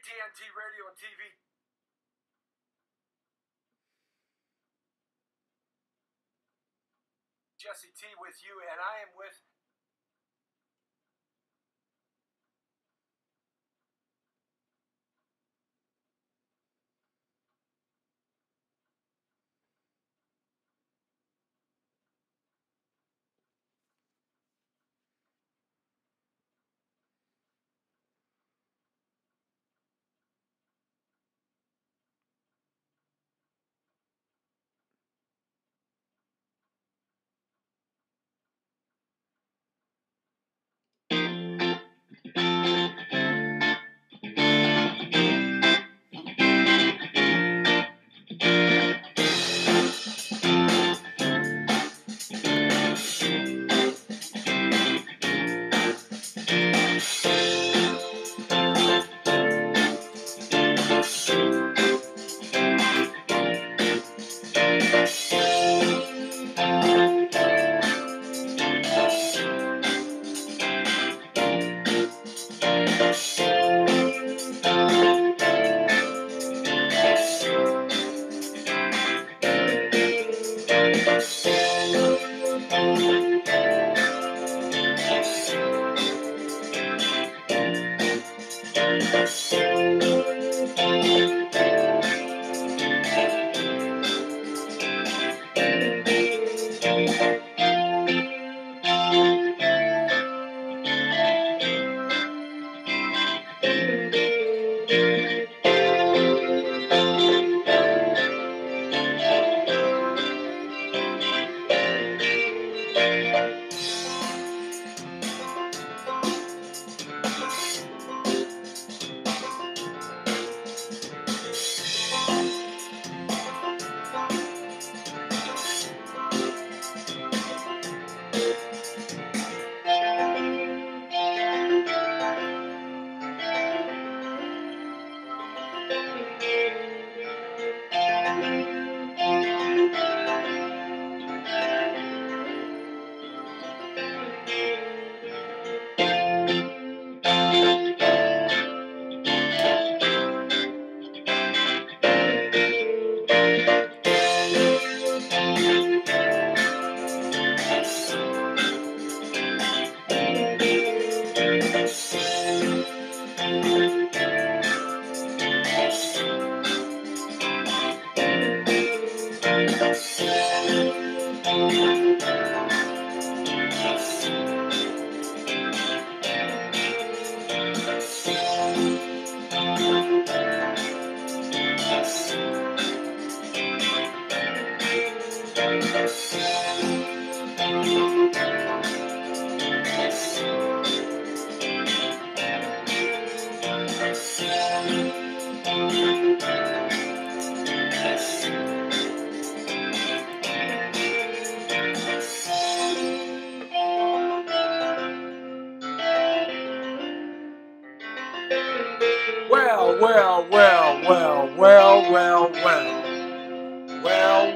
KTNT Radio and TV. Jesse T with you, and I am with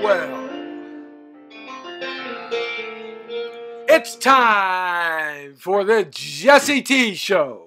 well. It's time for the Jesse T Show.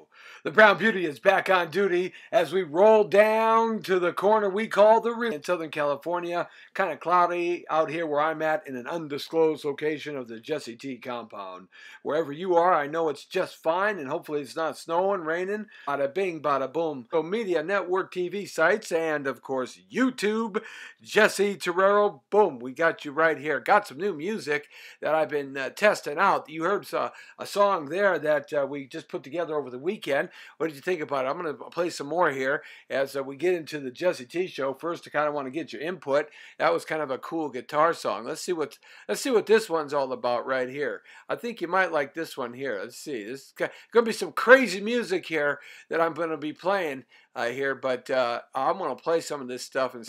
The Brown Beauty is back on duty as we roll down to the corner we call the Rio in Southern California. Kind of cloudy out here where I'm at in an undisclosed location of the Jesse T compound. Wherever you are, I know it's just fine, and hopefully it's not snowing, raining. Bada bing, bada boom. So media network TV sites and, of course, YouTube. Jesse Torrero, boom, we got you right here. Got some new music that I've been testing out. You heard a song there that we just put together over the weekend. What did you think about it? I'm going to play some more here as we get into the Jesse T Show. First, I kind of want to get your input. That was kind of a cool guitar song. Let's see what this one's all about right here. I think you might like this one here. Let's see. This is going to be some crazy music here that I'm going to be playing here, but I'm going to play some of this stuff and.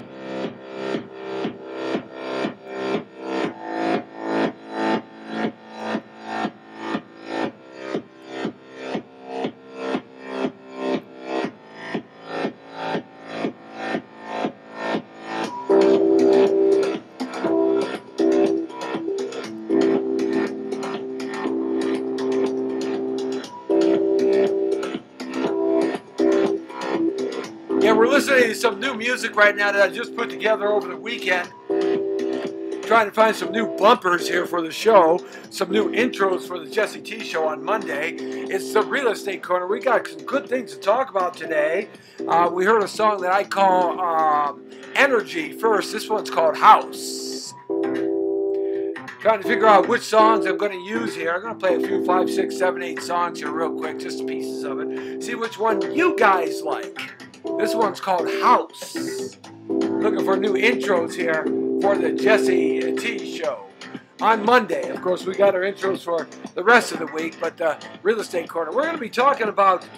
Yeah, we're listening to some new music right now that I just put together over the weekend. Trying to find some new bumpers here for the show, some new intros for the Jesse T Show on Monday. It's the Real Estate Corner. We got some good things to talk about today. We heard a song that I call Energy first. This one's called House. Trying to figure out which songs I'm going to use here. I'm going to play a few 5, 6, 7, 8 songs here real quick, just pieces of it. See which one you guys like. This one's called House. Looking for new intros here for the Jesse T Show. On Monday, of course, we got our intros for the rest of the week, but Real Estate Corner. We're going to be talking about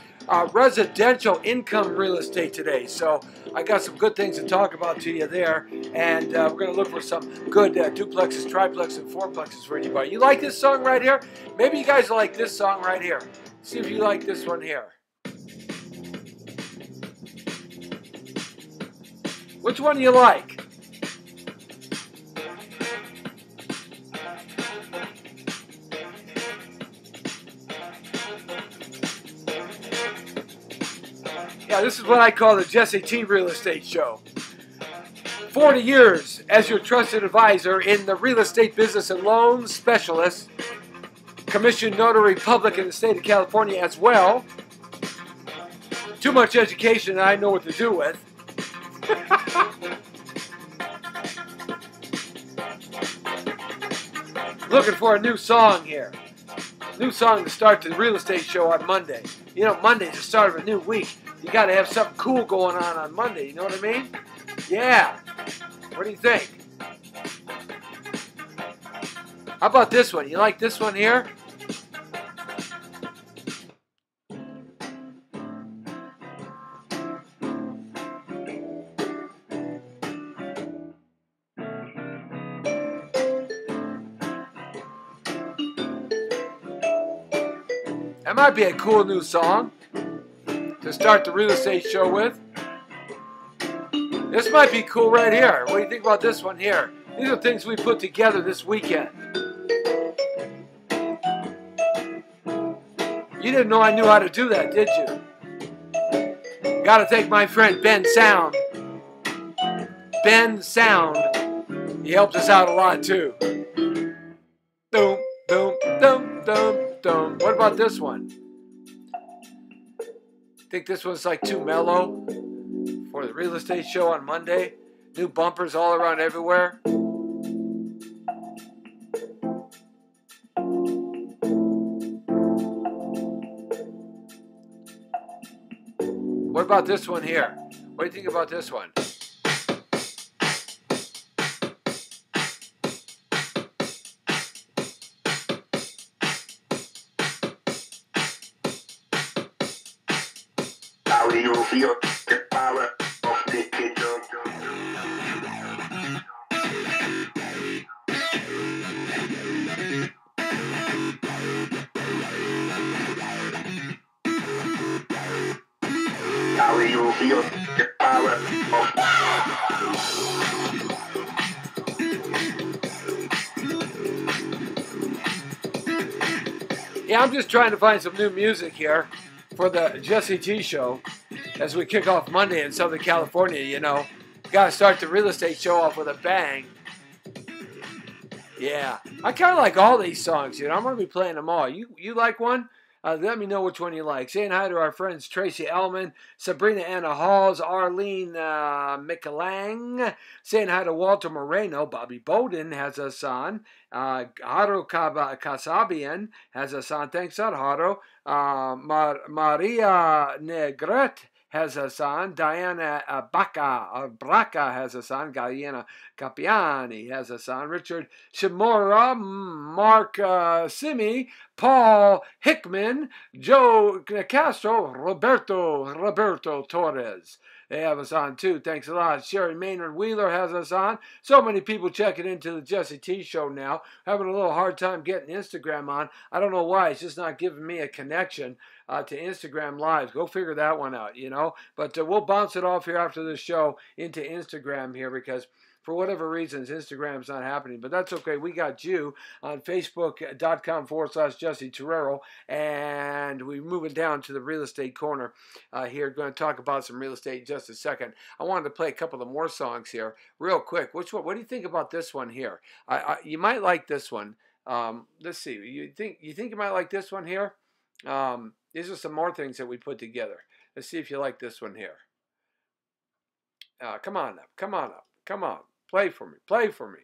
residential income real estate today. So I got some good things to talk about to you there, and we're going to look for some good duplexes, triplexes, and fourplexes for anybody. You like this song right here? Maybe you guys like this song right here. See if you like this one here. Which one do you like? Yeah, this is what I call the Jesse T Real Estate Show. 40 years as your trusted advisor in the real estate business and loan specialist, commissioned notary public in the state of California as well. Too much education that I know what to do with. Looking for a new song here. New song to start the Real Estate Show on Monday. You know, Monday's the start of a new week. You got to have something cool going on Monday. You know what I mean? Yeah. What do you think? How about this one? You like this one here? That might be a cool new song to start the Real Estate Show with. This might be cool right here. What do you think about this one here? These are things we put together this weekend. You didn't know I knew how to do that, did you? Gotta thank my friend Ben Sound. Ben Sound. He helped us out a lot too. Doom, doom, doom, doom. What about this one? Think this one's like too mellow for the Real Estate Show on Monday? New bumpers all around everywhere. What about this one here? What do you think about this one? How do you feel the power of the kitchen? How do you feel the power of... Yeah, I'm just trying to find some new music here for the Jesse T Show as we kick off Monday in Southern California. You know, got to start the Real Estate Show off with a bang. Yeah, I kind of like all these songs. You know, I'm going to be playing them all. You like one? Let me know which one you like. Saying hi to our friends Tracy Ellman, Sabrina Anna Halls, Arlene Mikalang. Saying hi to Walter Moreno. Bobby Bowden has us on. Haro Kasabian has us on. Thanks a lot, Haro. Maria Negret has us on. Diana Braca has us on. Galiana Capiani has us on. Richard Shimura, Mark Simi, Paul Hickman, Joe Castro, Roberto Torres. They have us on too. Thanks a lot. Sherry Maynard Wheeler has us on. So many people checking into the Jesse T Show now. Having a little hard time getting Instagram on. I don't know why. It's just not giving me a connection to Instagram Live. Go figure that one out, you know. But we'll bounce it off here after the show into Instagram here because For whatever reasons, Instagram's not happening, but that's okay. We got you on Facebook.com/Jesse Torrero, and we're moving down to the real estate corner here. Going to talk about some real estate in just a second. I wanted to play a couple of more songs here real quick. Which one? What do you think about this one here? You might like this one. Let's see. You think you might like this one here? These are some more things that we put together. Let's see if you like this one here. Come on up. Come on up. Come on. Play for me. Play for me.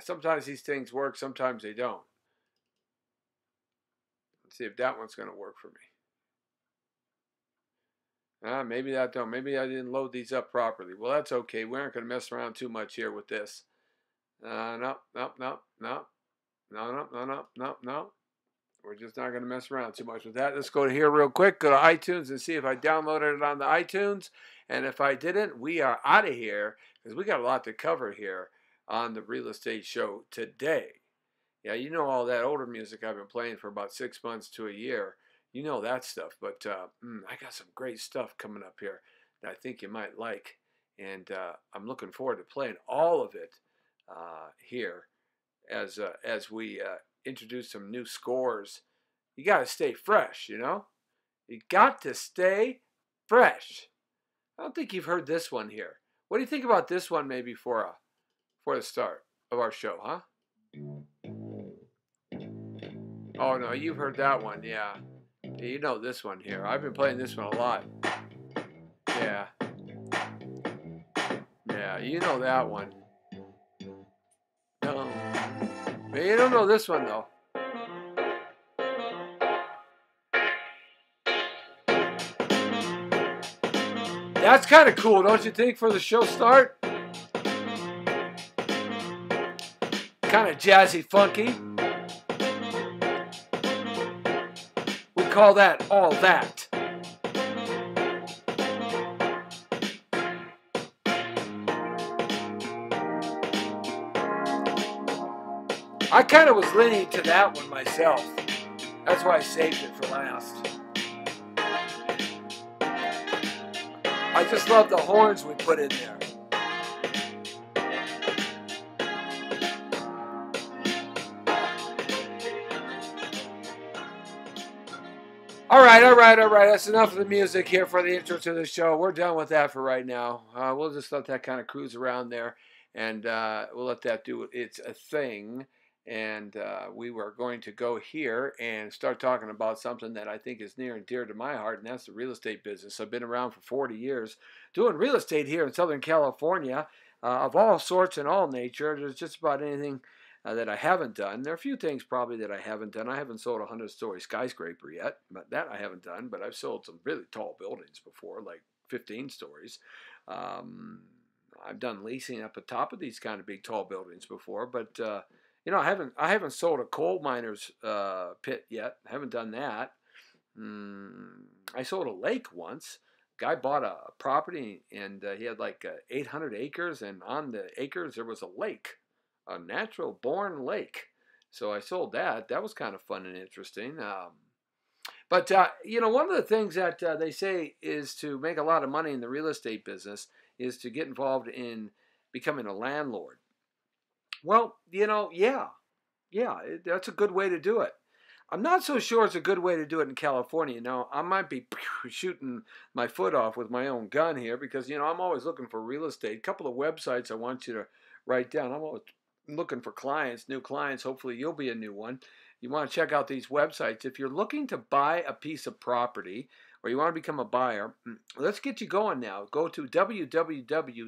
Sometimes these things work. Sometimes they don't. Let's see if that one's going to work for me. Maybe that don't. Maybe I didn't load these up properly. Well, that's okay. We aren't going to mess around too much here with this. No. We're just not going to mess around too much with that. Let's go to here real quick. Go to iTunes and see if I downloaded it on the iTunes. And if I didn't, we are out of here because we got a lot to cover here on the real estate show today. Yeah, you know all that older music I've been playing for about 6 months to a year. You know that stuff. But I got some great stuff coming up here that I think you might like. And I'm looking forward to playing all of it here as we introduce some new scores. You got to stay fresh, you know? You got to stay fresh. I don't think you've heard this one here. What do you think about this one maybe for the start of our show, huh? Oh, no, you've heard that one, yeah. You know this one here. I've been playing this one a lot. Yeah. Yeah, you know that one. No. You don't know this one, though. That's kind of cool, don't you think, for the show start? Kind of jazzy, funky. We call that All That. I kind of was leaning to that one myself. That's why I saved it for last. I just love the horns we put in there. All right. That's enough of the music here for the intro to the show. We're done with that for right now. We'll just let that kind of cruise around there, and we'll let that do its thing. And we were going to go here and start talking about something that I think is near and dear to my heart, and that's the real estate business. I've been around for 40 years doing real estate here in Southern California of all sorts and all nature. There's just about anything that I haven't done. There are a few things probably that I haven't done. I haven't sold a 100-story skyscraper yet, but that I haven't done. But I've sold some really tall buildings before, like 15 stories. I've done leasing up the top of these kind of big tall buildings before, but you know, I haven't sold a coal miner's pit yet. I haven't done that. I sold a lake once. Guy bought a property, and he had like 800 acres, and on the acres there was a lake, a natural born lake. So I sold that. That was kind of fun and interesting. But you know, one of the things that they say is to make a lot of money in the real estate business is to get involved in becoming a landlord. Well, you know, yeah, that's a good way to do it. I'm not so sure it's a good way to do it in California. Now, I might be shooting my foot off with my own gun here because, you know, I'm always looking for real estate. A couple of websites I want you to write down. I'm always looking for clients, new clients. Hopefully you'll be a new one. You want to check out these websites. If you're looking to buy a piece of property or you want to become a buyer, let's get you going now. Go to www.buy.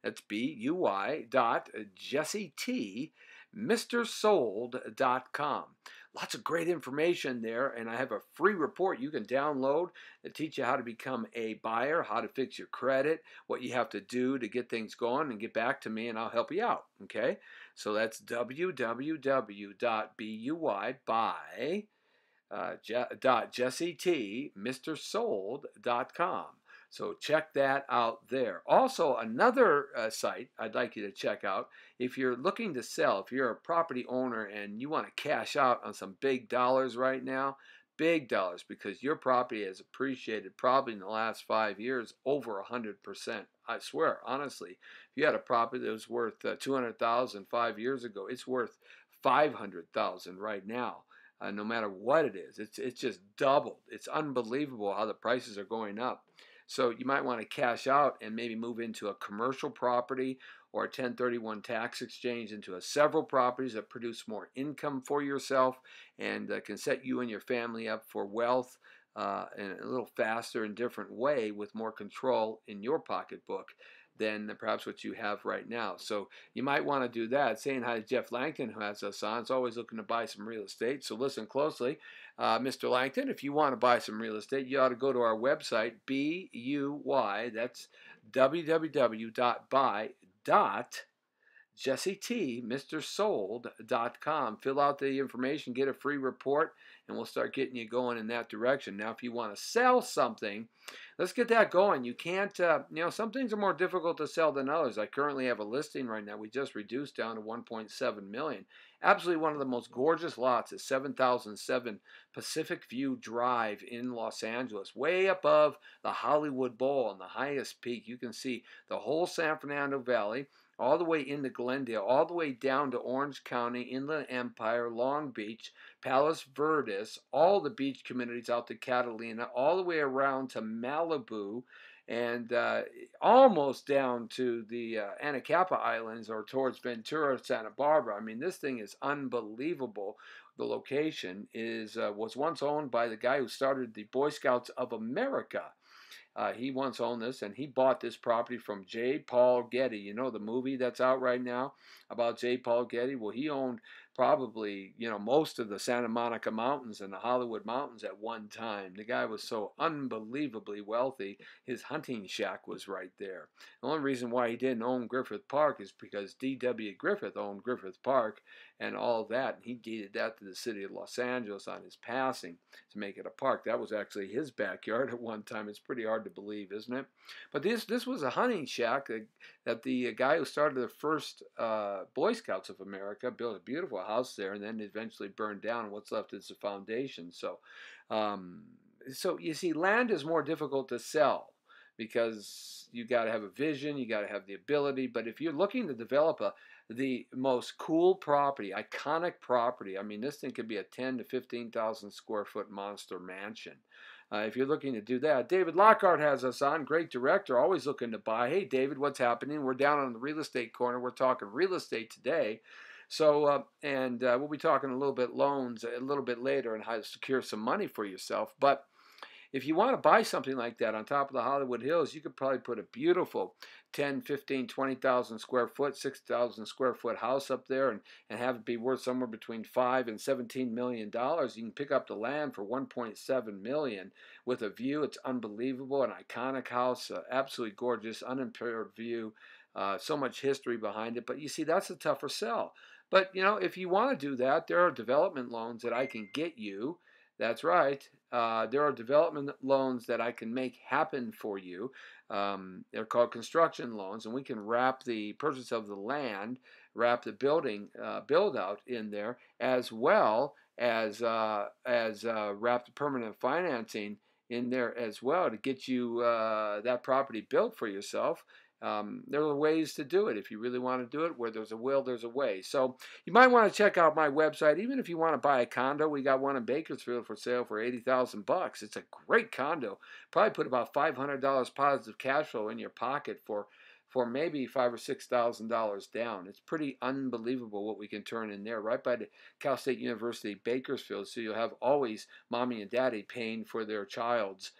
That's buy.jesset.com. Lots of great information there, and I have a free report you can download that teach you how to become a buyer, how to fix your credit, what you have to do to get things going, and get back to me, and I'll help you out. Okay, so that's www.buy.jesset.com. So check that out there. Also, another site I'd like you to check out, if you're looking to sell, if you're a property owner and you want to cash out on some big dollars right now, big dollars, because your property has appreciated probably in the last 5 years over 100%. I swear, honestly, if you had a property that was worth 200,000 5 years ago, it's worth 500,000 right now. No matter what it is, it's just doubled. It's unbelievable how the prices are going up. So you might want to cash out and maybe move into a commercial property or a 1031 tax exchange into several properties that produce more income for yourself and can set you and your family up for wealth in a little faster and different way with more control in your pocketbook than perhaps what you have right now. So you might want to do that. Saying hi to Jeff Langton, who has us on. It's always looking to buy some real estate. So listen closely. Mr. Langton, if you want to buy some real estate, you ought to go to our website, BUY, that's www.buy.jessetmrsold.com. Fill out the information, get a free report, and we'll start getting you going in that direction. Now, if you want to sell something, let's get that going. You can't, some things are more difficult to sell than others. I currently have a listing right now. We just reduced down to 1.7 million. Absolutely one of the most gorgeous lots is 7007 Pacific View Drive in Los Angeles, way above the Hollywood Bowl on the highest peak. You can see the whole San Fernando Valley, all the way into Glendale, all the way down to Orange County, Inland Empire, Long Beach, Palos Verdes, all the beach communities out to Catalina, all the way around to Malibu, and almost down to the Anacapa Islands or towards Ventura, Santa Barbara. I mean, this thing is unbelievable. The location was once owned by the guy who started the Boy Scouts of America. He once owned this, and he bought this property from J. Paul Getty. You know the movie that's out right now about J. Paul Getty? Well, he owned probably, most of the Santa Monica Mountains and the Hollywood Mountains at one time. The guy was so unbelievably wealthy, his hunting shack was right there. The only reason why he didn't own Griffith Park is because D.W. Griffith owned Griffith Park and all that, and he deeded that to the city of Los Angeles on his passing to make it a park. That was actually his backyard at one time. It's pretty hard to believe, isn't it? But this was a hunting shack that the guy who started the first Boy Scouts of America built a beautiful house there, and then eventually burned down. And what's left is the foundation. So you see, land is more difficult to sell because you got to have a vision, you got to have the ability. But if you're looking to develop the most cool property, iconic property, I mean, this thing could be a 10 to 15,000 square foot monster mansion. If you're looking to do that, David Lockhart has us on, great director, always looking to buy. Hey, David, what's happening? We're down on the real estate corner. We're talking real estate today. So, we'll be talking a little bit loans a little bit later and how to secure some money for yourself. But if you want to buy something like that on top of the Hollywood Hills, you could probably put a beautiful 10, 15, 20,000 square foot, 6,000 square foot house up there and have it be worth somewhere between $5 and $17 million. You can pick up the land for $1.7 million with a view. It's unbelievable, an iconic house, absolutely gorgeous, unimpaired view, so much history behind it. But you see, that's a tougher sell. But, if you want to do that, there are development loans that I can get you. That's right. There are development loans that I can make happen for you. They're called construction loans, and we can wrap the purchase of the land, wrap the building build out in there, as well as wrap the permanent financing in there as well to get you that property built for yourself. There are ways to do it if you really want to do it. Where there's a will, there's a way. So you might want to check out my website. Even if you want to buy a condo, we got one in Bakersfield for sale for $80,000. It's a great condo. Probably put about $500 positive cash flow in your pocket for maybe $5,000 or $6,000 down. It's pretty unbelievable what we can turn in there, right by the Cal State University Bakersfield. So you'll have always mommy and daddy paying for their child's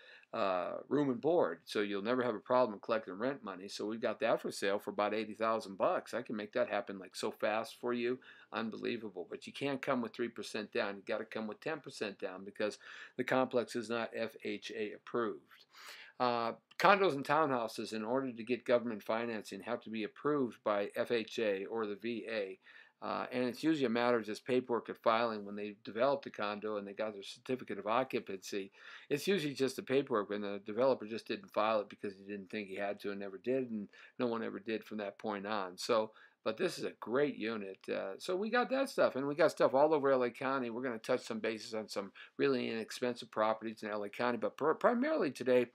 room and board, so you'll never have a problem collecting rent money. So we've got that for sale for about $80,000. I can make that happen like so fast for you, unbelievable. But you can't come with 3% down. You got to come with 10% down because the complex is not FHA approved. Condos and townhouses, in order to get government financing, have to be approved by FHA or the VA. And it's usually a matter of just paperwork and filing when they developed the condo and they got their certificate of occupancy. It's usually just the paperwork when the developer just didn't file it because he didn't think he had to and never did, and no one ever did from that point on. So, But this is a great unit. So we got that stuff, and we got stuff all over LA County. We're going to touch some bases on some really inexpensive properties in LA County, but primarily today,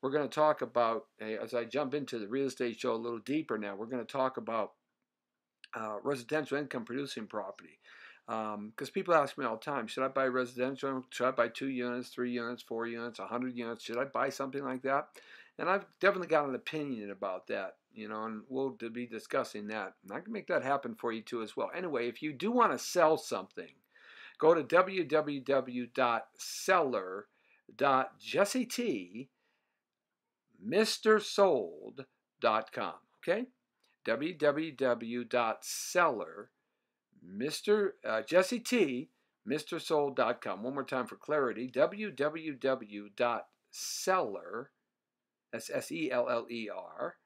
we're going to talk about, as I jump into the real estate show a little deeper now, we're going to talk about residential income producing property. Because people ask me all the time, should I buy residential? Should I buy 2 units, 3 units, 4 units, 100 units? Should I buy something like that? And I've definitely got an opinion about that, and we'll be discussing that. And I can make that happen for you too as well. Anyway, if you do want to sell something, go to www.seller.jesset.mrsold.com. Okay? www.seller.jesset.mrsold.com. One more time for clarity. www.seller, that's SELLER,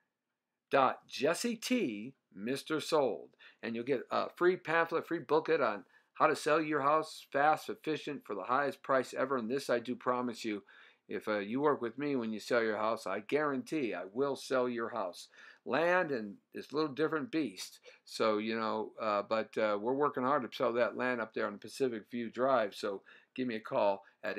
.jesset.mrsold. And you'll get a free pamphlet, free booklet on how to sell your house fast, efficient, for the highest price ever. And this I do promise you, if you work with me when you sell your house, I guarantee I will sell your house. Land and it's a little different beast. So, but we're working hard to sell that land up there on the Pacific View Drive. So give me a call at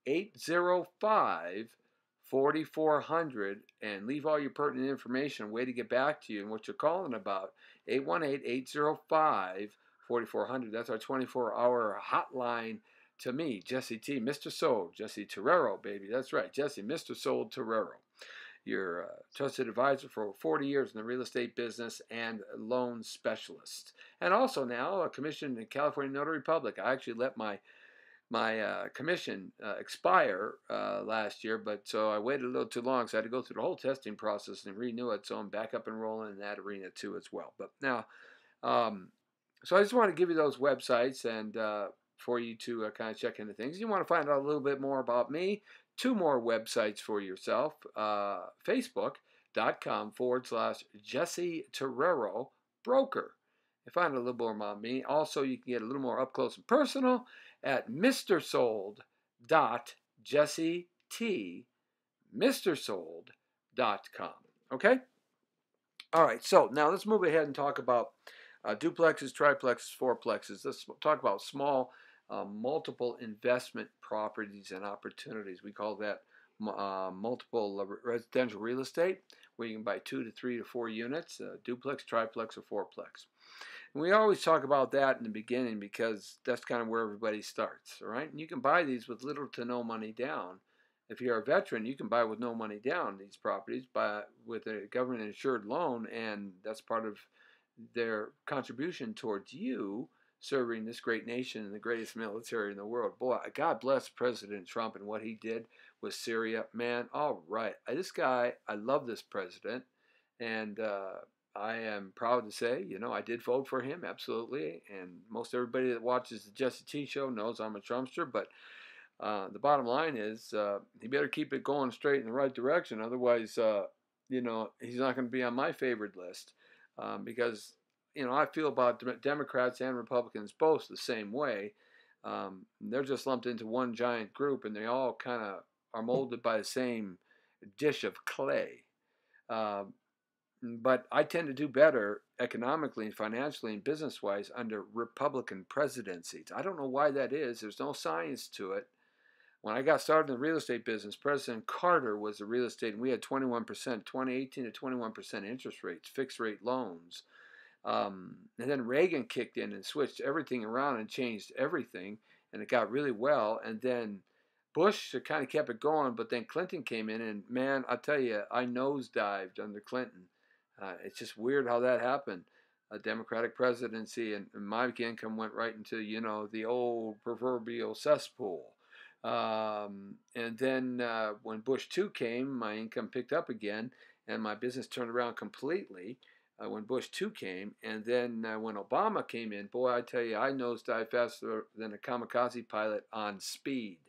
818-805-4400 and leave all your pertinent information, a way to get back to you and what you're calling about. 818-805-4400. That's our 24-hour hotline to me, Jesse T, Mr. Sold, Jesse Torrero, baby. That's right, Jesse, Mr. Sold Torrero. Your trusted advisor for over 40 years in the real estate business and loan specialist. And also now a commission in California Notary Public. I actually let my commission expire last year, but so I waited a little too long, so I had to go through the whole testing process and renew it. So I'm back up and rolling in that arena too as well. But now, so I just want to give you those websites and for you to kind of check into things. You want to find out a little bit more about me, 2 more websites for yourself. Facebook.com/Jesse Torrero Broker. You find a little more about me. Also, you can get a little more up close and personal at mrsold.jesset.mrsold.com. Okay? All right, so now let's move ahead and talk about duplexes, triplexes, fourplexes. Let's talk about small multiple investment properties and opportunities. We call that multiple residential real estate, where you can buy 2 to 3 to 4 units, duplex, triplex, or fourplex. And we always talk about that in the beginning because that's kind of where everybody starts, all right? And you can buy these with little to no money down. If you're a veteran, you can buy with no money down these properties with a government-insured loan, and that's part of their contribution towards you serving this great nation and the greatest military in the world. Boy, God bless President Trump and what he did with Syria. Man, all right. This guy, I love this president, and I am proud to say, I did vote for him, absolutely. And most everybody that watches the Jesse T Show knows I'm a Trumpster, but the bottom line is he better keep it going straight in the right direction. Otherwise, he's not going to be on my favored list because I feel about Democrats and Republicans both the same way. They're just lumped into one giant group, and they all kind of are molded by the same dish of clay. But I tend to do better economically and financially and business-wise under Republican presidencies. I don't know why that is. There's no science to it. When I got started in the real estate business, President Carter was the real estate, and we had 21%, 2018 to 21% interest rates, fixed rate loans. And then Reagan kicked in and switched everything around and changed everything, and it got really well. And then Bush kind of kept it going, but then Clinton came in, and man, I tell you, I nosedived under Clinton. It's just weird how that happened. A Democratic presidency, and my income went right into, the old proverbial cesspool. And then when Bush 2 came, my income picked up again, and my business turned around completely. When Bush 2 came, and then when Obama came in, boy, I tell you, I nosedived faster than a kamikaze pilot on speed.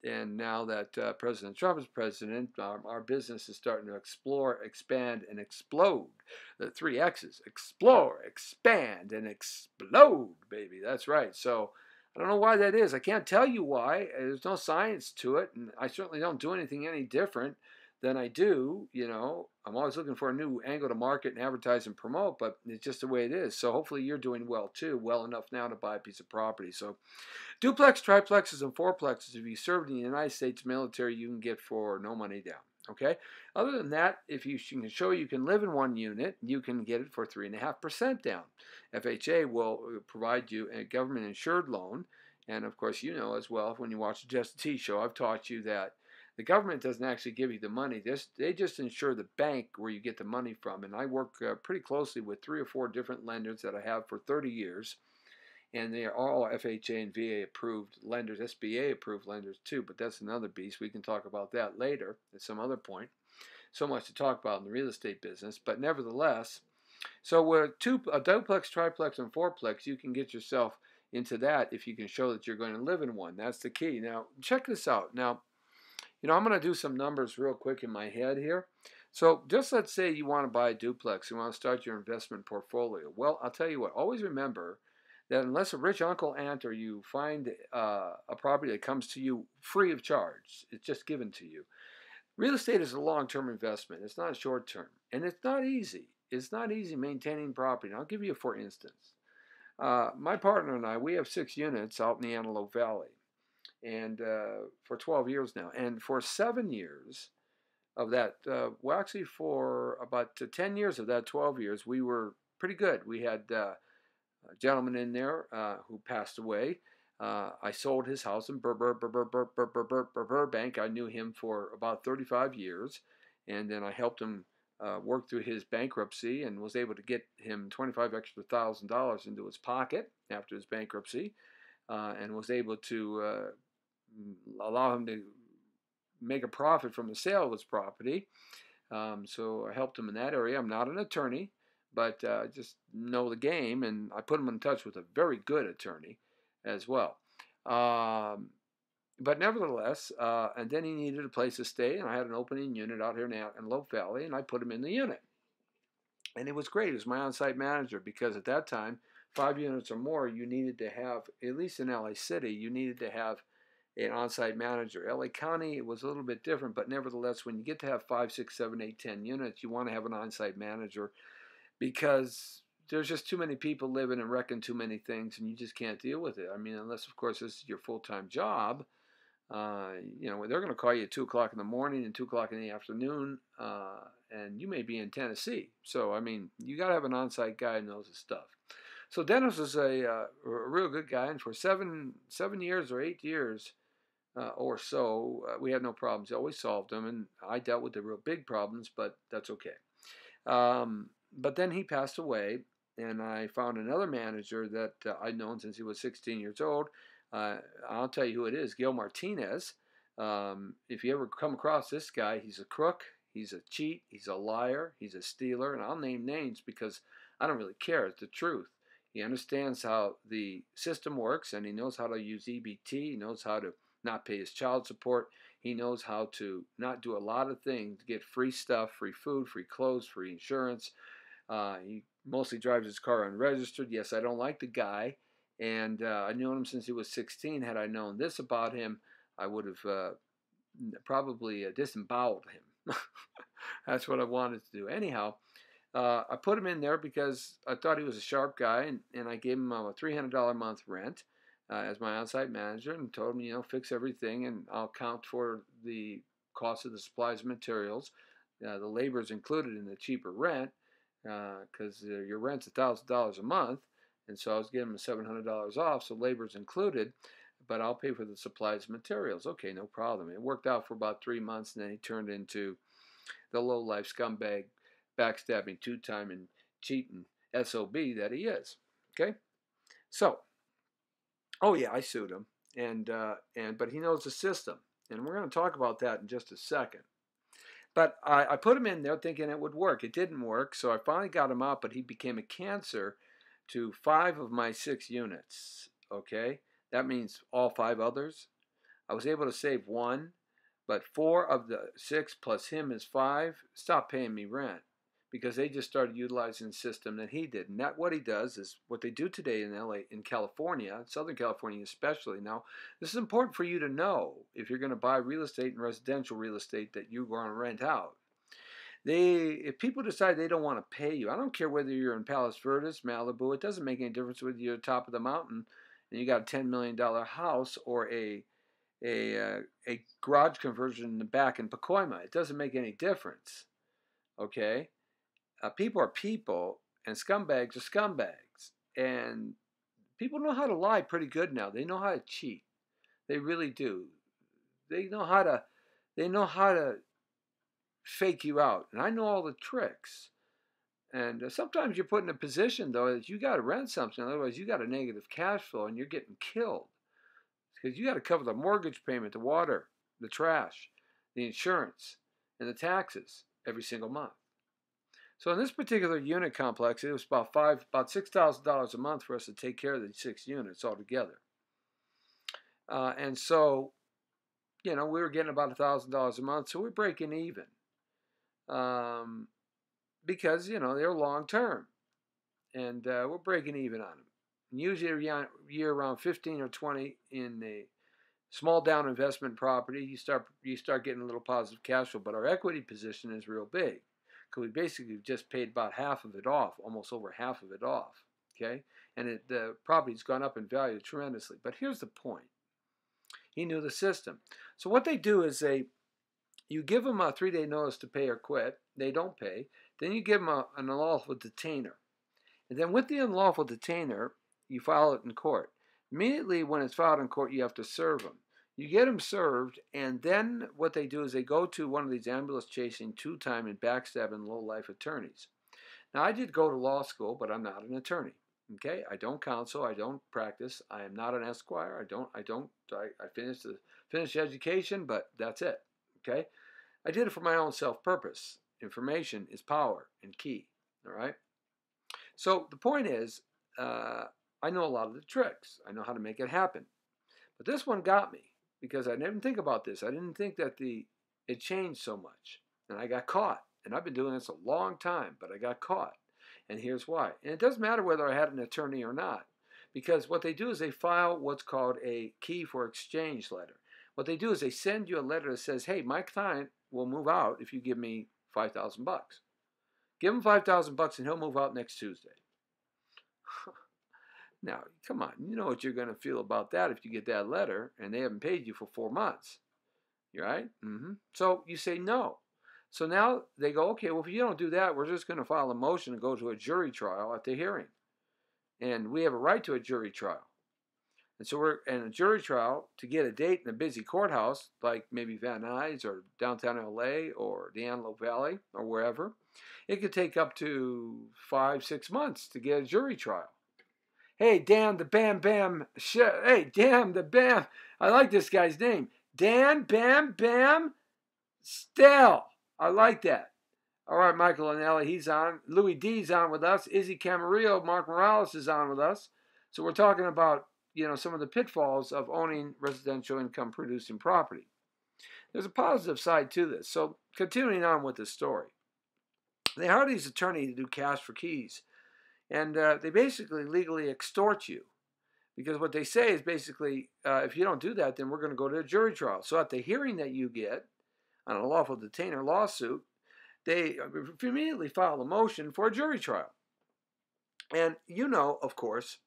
And now that President Trump is president, our business is starting to explore, expand, and explode. The 3 X's: explore, expand, and explode, baby. That's right. So I don't know why that is. I can't tell you why. There's no science to it, and I certainly don't do anything any different than I do. I'm always looking for a new angle to market and advertise and promote, but it's just the way it is. So hopefully you're doing well too, well enough now to buy a piece of property. So duplex, triplexes, and fourplexes, if you served in the United States military, you can get for no money down. Okay. Other than that, if you can show you can live in one unit, you can get it for 3.5% down. FHA will provide you a government insured loan. And of course, as well, when you watch the Just T show, I've taught you that the government doesn't actually give you the money. They just insure the bank where you get the money from. And I work pretty closely with 3 or 4 different lenders that I have for 30 years. And they are all FHA and VA approved lenders, SBA approved lenders too, but that's another beast. We can talk about that later at some other point. So much to talk about in the real estate business, but nevertheless, so with a duplex, triplex, and fourplex, you can get yourself into that if you can show that you're going to live in one. That's the key. Now, check this out. Now, I'm going to do some numbers real quick in my head here. So just let's say you want to buy a duplex, you want to start your investment portfolio. Well, I'll tell you what, always remember that unless a rich uncle, aunt, or you find a property that comes to you free of charge, it's just given to you. Real estate is a long-term investment. It's not short-term. And it's not easy. It's not easy maintaining property. And I'll give you a for instance. My partner and I, we have 6 units out in the Antelope Valley. And for 12 years now. And for 7 years of that, well, actually for about 10 years of that 12 years, we were pretty good. We had a gentleman in there who passed away. I sold his house in Burbank. I knew him for about 35 years, and then I helped him work through his bankruptcy and was able to get him $25,000 into his pocket after his bankruptcy, and was able to allow him to make a profit from the sale of his property. So I helped him in that area. I'm not an attorney, but just know the game, and I put him in touch with a very good attorney as well. But nevertheless, and then he needed a place to stay, and I had an opening unit out here in Antelope Valley, and I put him in the unit. And it was great. It was my on-site manager, because at that time, 5 units or more, you needed to have, at least in LA City, you needed to have an on-site manager. LA County was a little bit different, but nevertheless, when you get to have 5, 6, 7, 8, 10 units, you want to have an on-site manager, because there's just too many people living and wrecking too many things, and you just can't deal with it. I mean, unless, of course, this is your full-time job. They're going to call you at 2 o'clock in the morning and 2 o'clock in the afternoon, and you may be in Tennessee. So, I mean, you got to have an on-site guy who knows his stuff. So Dennis is a real good guy, and for 7 years or 8 years or so, we had no problems. He always solved them, and I dealt with the real big problems, but that's okay. But then he passed away, and I found another manager that I'd known since he was 16 years old. I'll tell you who it is, Gil Martinez. If you ever come across this guy, he's a crook, he's a cheat, he's a liar, he's a stealer, and I'll name names because I don't really care. It's the truth. He understands how the system works, and he knows how to use EBT. He knows how to not pay his child support. He knows how to not do a lot of things to get free stuff, free food, free clothes, free insurance. He mostly drives his car unregistered. Yes, I don't like the guy, and I knew him since he was 16. Had I known this about him, I would have probably disemboweled him. That's what I wanted to do. Anyhow, I put him in there because I thought he was a sharp guy, and I gave him a $300 a month rent as my on-site manager, and told him, fix everything, and I'll count for the cost of the supplies and materials. The labor is included in the cheaper rent, because your rent's $1,000 a month, and so I was giving him $700 off, so labor's included, but I'll pay for the supplies and materials. Okay, no problem. It worked out for about 3 months, and then he turned into the low-life scumbag, backstabbing, two-timing, cheating SOB that he is. Okay, so, oh yeah, I sued him, but he knows the system, and we're going to talk about that in just a second. But I put him in there thinking it would work. It didn't work, so I finally got him out, but he became a cancer to 5 of my 6 units, okay? That means all 5 others. I was able to save 1, but 4 of the 6 plus him is 5 stopped paying me rent because they just started utilizing the system that he did. And that what he does is what they do today in LA, in California, Southern California especially. Now, this is important for you to know if you're going to buy real estate and residential real estate that you're going to rent out. If people decide they don't want to pay you, I don't care whether you're in Palos Verdes, Malibu, it doesn't make any difference whether you're at the top of the mountain and you got a $10 million house or a garage conversion in the back in Pacoima. It doesn't make any difference. Okay? People are people, and scumbags are scumbags. And people know how to lie pretty good now. They know how to cheat. They really do. They know how to fake you out. And I know all the tricks. And sometimes you're put in a position, though, that you got to rent something. Otherwise, you got a negative cash flow and you're getting killed. Because you got to cover the mortgage payment, the water, the trash, the insurance, and the taxes every single month. So in this particular unit complex, it was about $6,000 a month for us to take care of the 6 units altogether. And so, we were getting about $1,000 a month, so we're breaking even. Because, they're long term. And we're breaking even on them. And usually a year around 15 or 20 in a small down investment property, you start getting a little positive cash flow. But our equity position is real big. Because we basically just paid about half of it off, almost over half of it off. Okay? And the property's gone up in value tremendously. But here's the point. He knew the system. So what they do is you give them a 3-day notice to pay or quit. They don't pay. Then you give them an unlawful detainer. And then with the unlawful detainer, you file it in court. Immediately when it's filed in court, you have to serve them. You get them served, and then what they do is they go to one of these ambulance-chasing, two-time and backstabbing low-life attorneys. Now, I did go to law school, but I'm not an attorney. Okay, I don't counsel, I don't practice, I am not an esquire, I finished education, but that's it. Okay, I did it for my own self-purpose. Information is power and key. All right. So the point is, I know a lot of the tricks. I know how to make it happen. But this one got me because I didn't think about this. I didn't think that it changed so much. And I got caught. And I've been doing this a long time, but I got caught. And here's why. And it doesn't matter whether I had an attorney or not. Because what they do is they file what's called a key for exchange letter. What they do is they send you a letter that says, hey, my client will move out if you give me $5,000. Give him $5,000 and he'll move out next Tuesday. Now, come on, you know what you're going to feel about that if you get that letter and they haven't paid you for 4 months. You right? So you say no. So now they go, okay, well, if you don't do that, we're just going to file a motion and go to a jury trial at the hearing. And we have a right to a jury trial. And so we're in a jury trial to get a date in a busy courthouse, like maybe Van Nuys or downtown LA or the Antelope Valley or wherever. It could take up to 5-6 months to get a jury trial. Hey, Dan the Bam Bam. Hey, Dan the Bam. I like this guy's name. Dan Bam Bam Stell. I like that. All right, Michael and Ellie, he's on. Louis D's on with us. Izzy Camarillo, Mark Morales is on with us. So we're talking about, some of the pitfalls of owning residential income producing property. There's a positive side to this. So continuing on with this story. They hire these attorneys to do cash for keys. And they basically legally extort you. Because what they say is basically, if you don't do that, then we're going to go to a jury trial. So at the hearing that you get on a lawful detainer lawsuit, they immediately file a motion for a jury trial. And of course,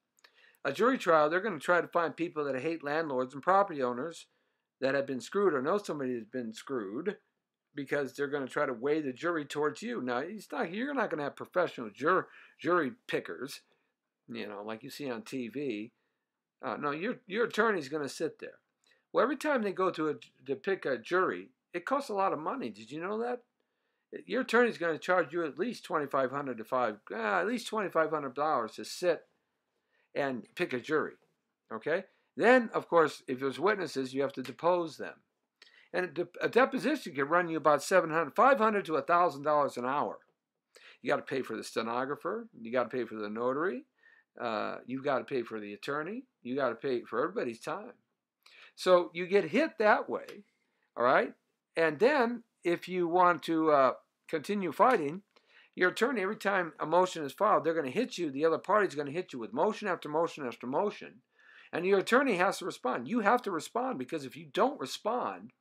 a jury trial, they're going to try to find people that hate landlords and property owners that have been screwed or know somebody that's been screwed, because they're going to try to weigh the jury towards you. Now, you're not going to have professional jury pickers, like you see on TV. No, your attorney's going to sit there. Well, every time they go to pick a jury, it costs a lot of money. Did you know that? Your attorney's going to charge you at least $2,500 to sit and pick a jury. Okay? Then, of course, if there's witnesses, you have to depose them. And a deposition can run you about $500 to $1,000 an hour. You got to pay for the stenographer. You got to pay for the notary. You got to pay for the attorney. You got to pay for everybody's time. So you get hit that way, all right? And then if you want to continue fighting, Your attorney, every time a motion is filed, they're going to hit you. The other party's going to hit you with motion after motion after motion. And your attorney has to respond. You have to respond, because if you don't respond,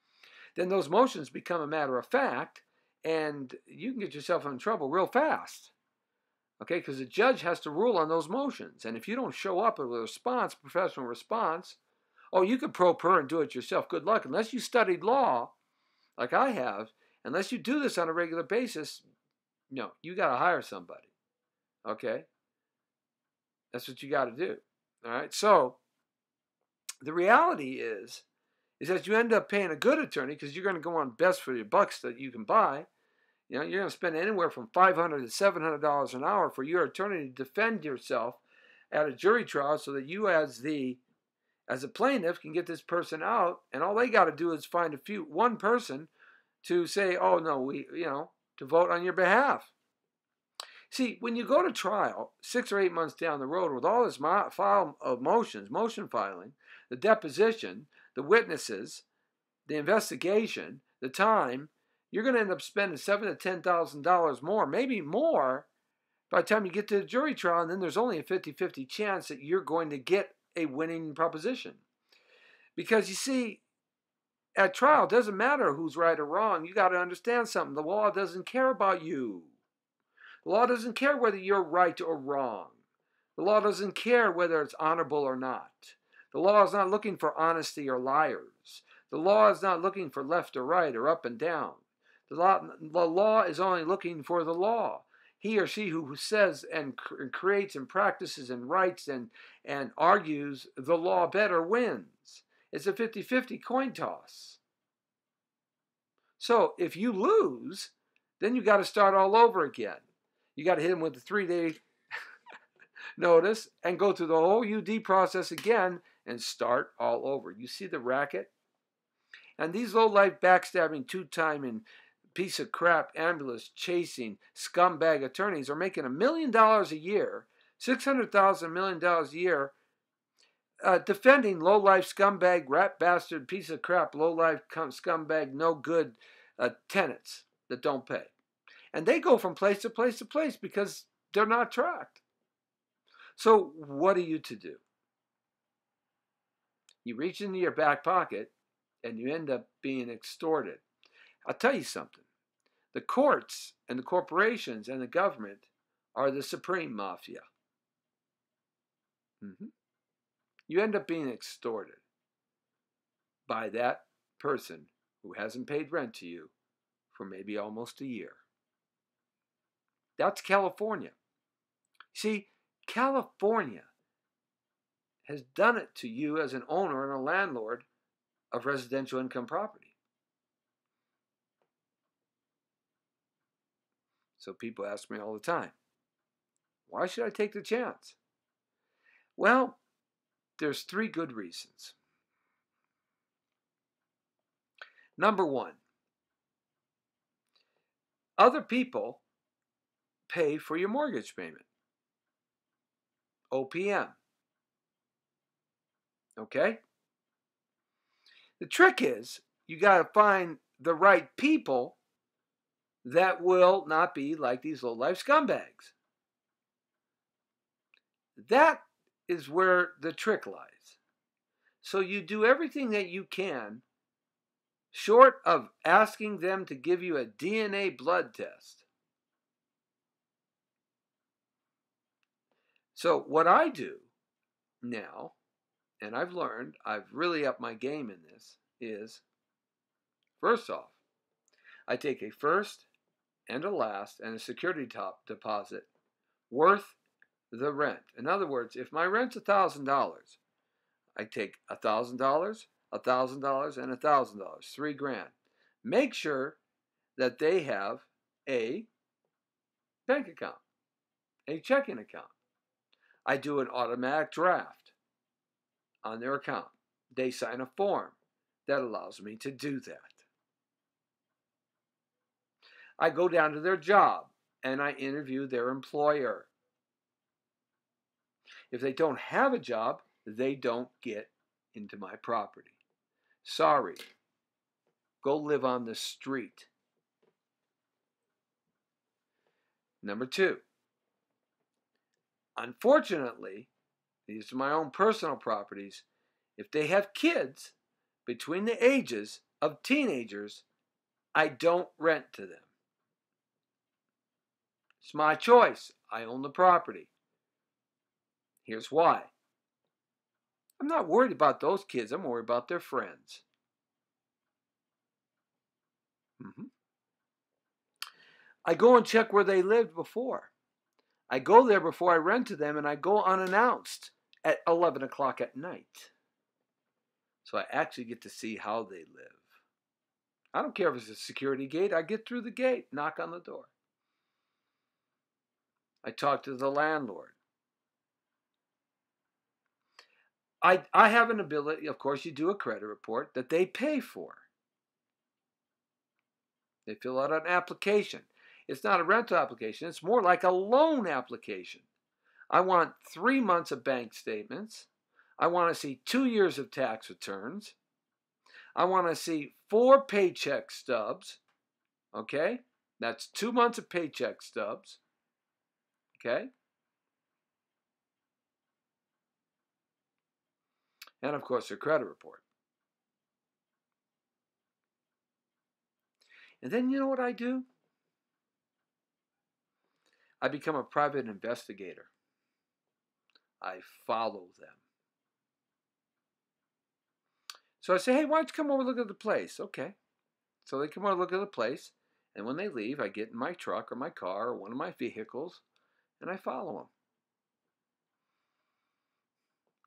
then those motions become a matter of fact, and you can get yourself in trouble real fast. Okay, because the judge has to rule on those motions. And if you don't show up with a response, professional response, oh, you could pro per and do it yourself. Good luck. Unless you studied law, like I have, unless you do this on a regular basis, no, you got to hire somebody. Okay? That's what you got to do. All right? So, the reality is that you end up paying a good attorney, because you're going to go on best for your bucks that you can buy. You know, you're going to spend anywhere from $500 to $700 an hour for your attorney to defend yourself at a jury trial, so that you, as a plaintiff, can get this person out, and all they got to do is find one person to say, oh no, to vote on your behalf. See, when you go to trial 6 or 8 months down the road with all this file of motion filing, the deposition, the witnesses, the investigation, the time, you're going to end up spending $7,000 to $10,000 more, maybe more, by the time you get to the jury trial, and then there's only a 50-50 chance that you're going to get a winning proposition. Because you see, at trial, it doesn't matter who's right or wrong. You got to understand something. The law doesn't care about you. The law doesn't care whether you're right or wrong. The law doesn't care whether it's honorable or not. The law is not looking for honesty or liars. The law is not looking for left or right or up and down. The law is only looking for the law. He or she who says and creates and practices and writes and argues the law better wins. It's a 50-50 coin toss. So if you lose, then you got to start all over again. You got to hit them with a 3-day notice and go through the whole UD process again and start all over. You see the racket? And these low-life backstabbing, two-timing, piece of crap ambulance chasing scumbag attorneys are making $1 million a year, $600,000, $1 million a year, defending low-life scumbag, rat bastard, piece of crap, low-life scumbag, no good tenants that don't pay. And they go from place to place to place because they're not tracked. So what are you to do? You reach into your back pocket and you end up being extorted. I'll tell you something. The courts and the corporations and the government are the supreme mafia. You end up being extorted by that person who hasn't paid rent to you for maybe almost a year. That's California. See, California has done it to you as an owner and a landlord of residential income property. So people ask me all the time, why should I take the chance? Well, there's 3 good reasons. Number 1, other people pay for your mortgage payment. OPM. Okay? The trick is, you got to find the right people that will not be like these low-life scumbags. That is where the trick lies. So you do everything that you can, short of asking them to give you a DNA blood test. So what I do now, and I've learned, I've really upped my game in this, is, first off, I take a first and a last and a security deposit worth the rent. In other words, if my rent's $1,000, I take $1,000, $1,000, and $1,000, $3,000. Make sure that they have a bank account, a checking account. I do an automatic draft on their account. They sign a form that allows me to do that. I go down to their job and I interview their employer. If they don't have a job, they don't get into my property. Sorry. Go live on the street. Number two, unfortunately, these are my own personal properties. If they have kids between the ages of teenagers, I don't rent to them. It's my choice. I own the property. Here's why. I'm not worried about those kids. I'm worried about their friends. I go and check where they lived before. I go there before I rent to them, and I go unannounced at 11 o'clock at night. So I actually get to see how they live. I don't care if it's a security gate. I get through the gate, knock on the door. I talk to the landlord. I have an ability, of course, you do a credit report that they pay for. They fill out an application. It's not a rental application. It's more like a loan application. I want 3 months of bank statements. I want to see 2 years of tax returns. I want to see 4 paycheck stubs. Okay? That's 2 months of paycheck stubs. Okay? And of course, their credit report. And then you know what I do? I become a private investigator. I follow them. So I say, hey, why don't you come over and look at the place? Okay. So they come over and look at the place. And when they leave, I get in my truck or my car or one of my vehicles and I follow them.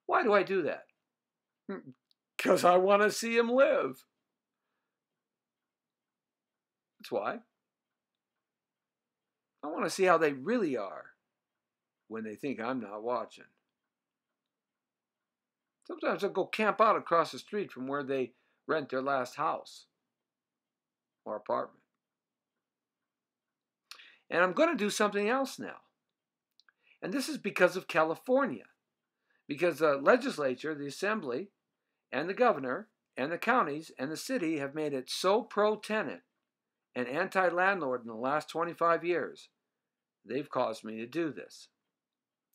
Why do I do that? Because I want to see them live. That's why. I want to see how they really are when they think I'm not watching. Sometimes I'll go camp out across the street from where they rent their last house or apartment. And I'm going to do something else now. And this is because of California. Because the legislature, the assembly, and the governor, and the counties, and the city have made it so pro-tenant and anti-landlord in the last 25 years, they've caused me to do this.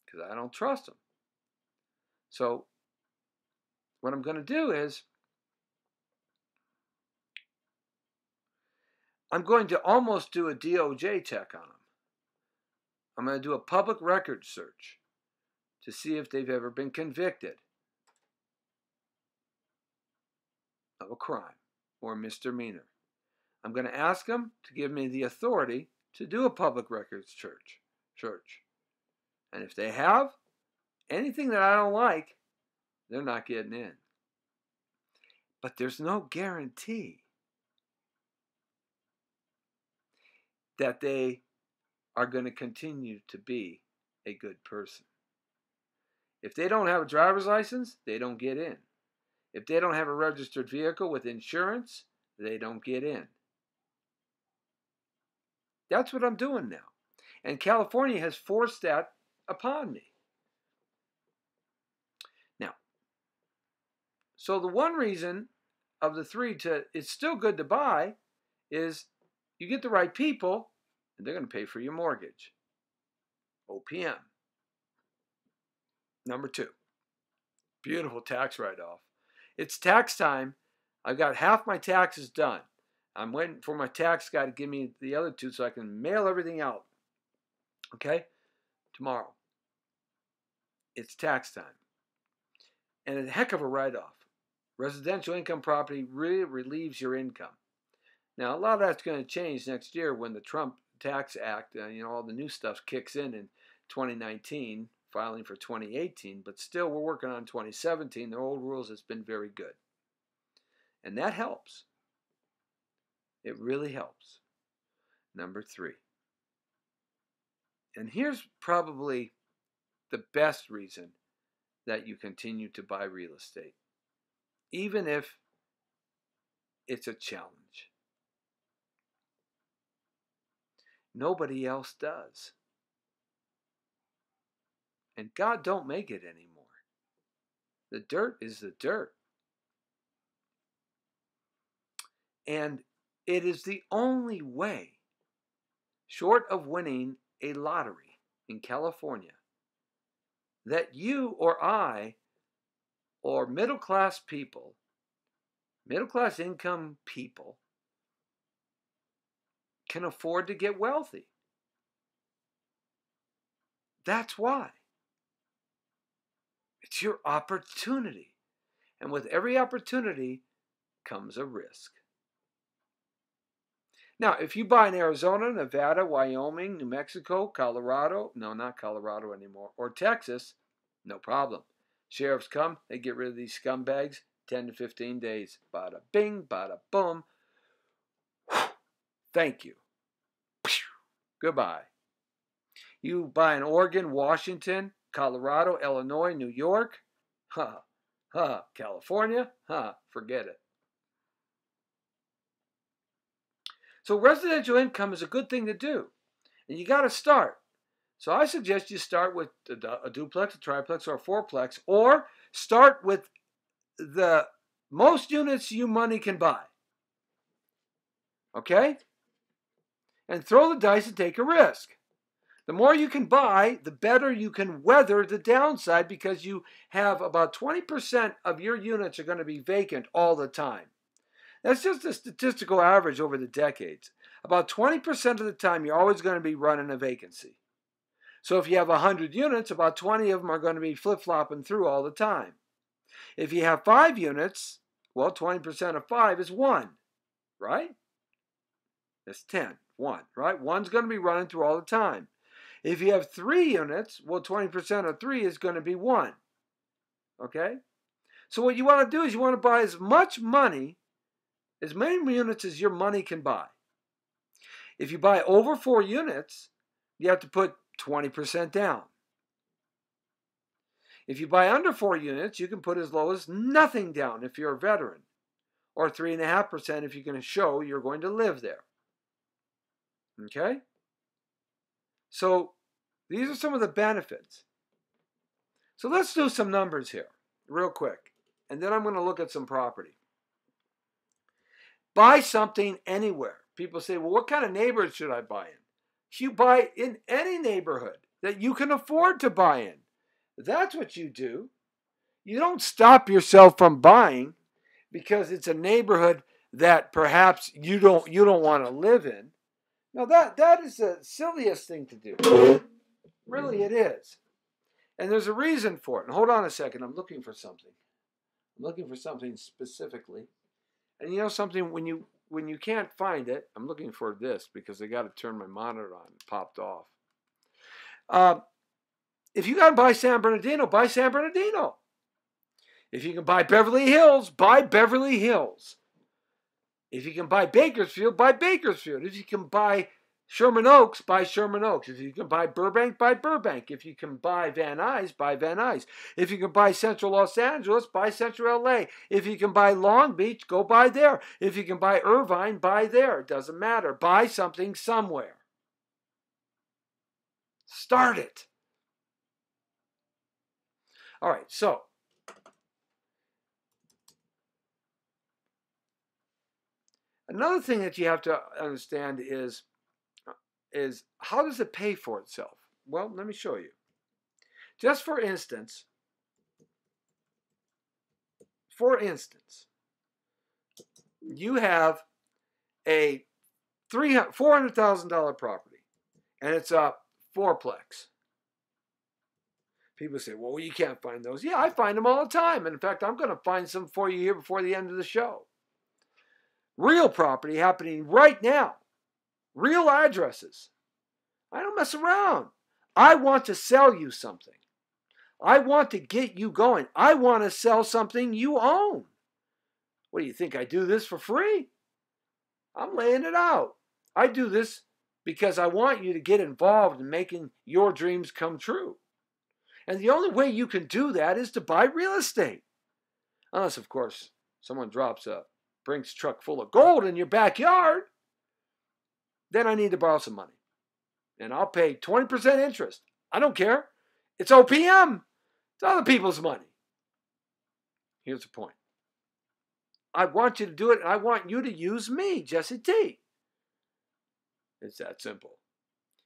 Because I don't trust them. So, what I'm going to do is, I'm going to almost do a DOJ check on them. I'm going to do a public records search to see if they've ever been convicted of a crime or a misdemeanor. I'm going to ask them to give me the authority to do a public records search. And if they have anything that I don't like, they're not getting in. But there's no guarantee that they are going to continue to be a good person. If they don't have a driver's license, they don't get in. If they don't have a registered vehicle with insurance, they don't get in. That's what I'm doing now. And California has forced that upon me. Now, so the one reason of the 3 it's still good to buy is you get the right people and they're going to pay for your mortgage. OPM. Number 2, beautiful tax write-off. It's tax time. I've got half my taxes done. I'm waiting for my tax guy to give me the other 2 so I can mail everything out. Okay? Tomorrow. It's tax time. And a heck of a write-off. Residential income property really relieves your income. Now, a lot of that's going to change next year when the Trump Tax Act, all the new stuff kicks in 2019, filing for 2018. But still, we're working on 2017. The old rules has been very good. And that helps. It really helps. Number 3. And here's probably the best reason that you continue to buy real estate, even if it's a challenge. Nobody else does. And God don't make it anymore. The dirt is the dirt. And it is the only way, short of winning a lottery in California that you or I or middle-class people, middle-class income people, can afford to get wealthy. That's why. It's your opportunity. And with every opportunity comes a risk. Now, if you buy in Arizona, Nevada, Wyoming, New Mexico, Colorado, no, not Colorado anymore, or Texas, no problem. Sheriffs come, they get rid of these scumbags, 10 to 15 days. Bada bing, bada boom. Thank you. Goodbye. You buy in Oregon, Washington, Colorado, Illinois, New York, California, forget it. So residential income is a good thing to do, and you got to start. So I suggest you start with a duplex, a triplex, or a fourplex, or start with the most units you money can buy. Okay? And throw the dice and take a risk. The more you can buy, the better you can weather the downside, because you have about 20% of your units are going to be vacant all the time. That's just a statistical average over the decades. About 20% of the time, you're always going to be running a vacancy. So if you have 100 units, about 20 of them are going to be flip-flopping through all the time. If you have 5 units, well, 20% of 5 is 1, right? That's 10, 1, right? 1's going to be running through all the time. If you have 3 units, well, 20% of 3 is going to be 1, okay? So what you want to do is you want to buy as much money, as many units as your money can buy. If you buy over 4 units, you have to put 20% down. If you buy under 4 units, you can put as low as nothing down if you're a veteran, or 3.5% if you can show you're going to live there. Okay? So these are some of the benefits. So let's do some numbers here real quick, and then I'm going to look at some property. Buy something anywhere. People say, well, what kind of neighborhood should I buy in? You buy in any neighborhood that you can afford to buy in. That's what you do. You don't stop yourself from buying because it's a neighborhood that perhaps you don't want to live in. Now that is the silliest thing to do. Really, it is. And there's a reason for it. And hold on a second. I'm looking for something. I'm looking for something specifically. And you know something, when you can't find it, I'm looking for this because I got to turn my monitor on. It popped off. If you got to buy San Bernardino, buy San Bernardino. If you can buy Beverly Hills, buy Beverly Hills. If you can buy Bakersfield, buy Bakersfield. If you can buy Sherman Oaks, buy Sherman Oaks. If you can buy Burbank, buy Burbank. If you can buy Van Nuys, buy Van Nuys. If you can buy Central Los Angeles, buy Central LA. If you can buy Long Beach, go buy there. If you can buy Irvine, buy there. It doesn't matter. Buy something somewhere. Start it. All right, so another thing that you have to understand is how does it pay for itself? Well, let me show you. Just for instance, you have a $400,000 property, and it's a fourplex. People say, well, you can't find those. Yeah, I find them all the time. And in fact, I'm going to find some for you here before the end of the show. Real property happening right now. Real addresses. I don't mess around. I want to sell you something. I want to get you going. I want to sell something you own. What do you think? I do this for free? I'm laying it out. I do this because I want you to get involved in making your dreams come true. And the only way you can do that is to buy real estate. Unless, of course, someone drops a Brinks truck full of gold in your backyard. Then I need to borrow some money. And I'll pay 20% interest. I don't care. It's OPM. It's other people's money. Here's the point. I want you to do it, and I want you to use me, Jesse T. It's that simple.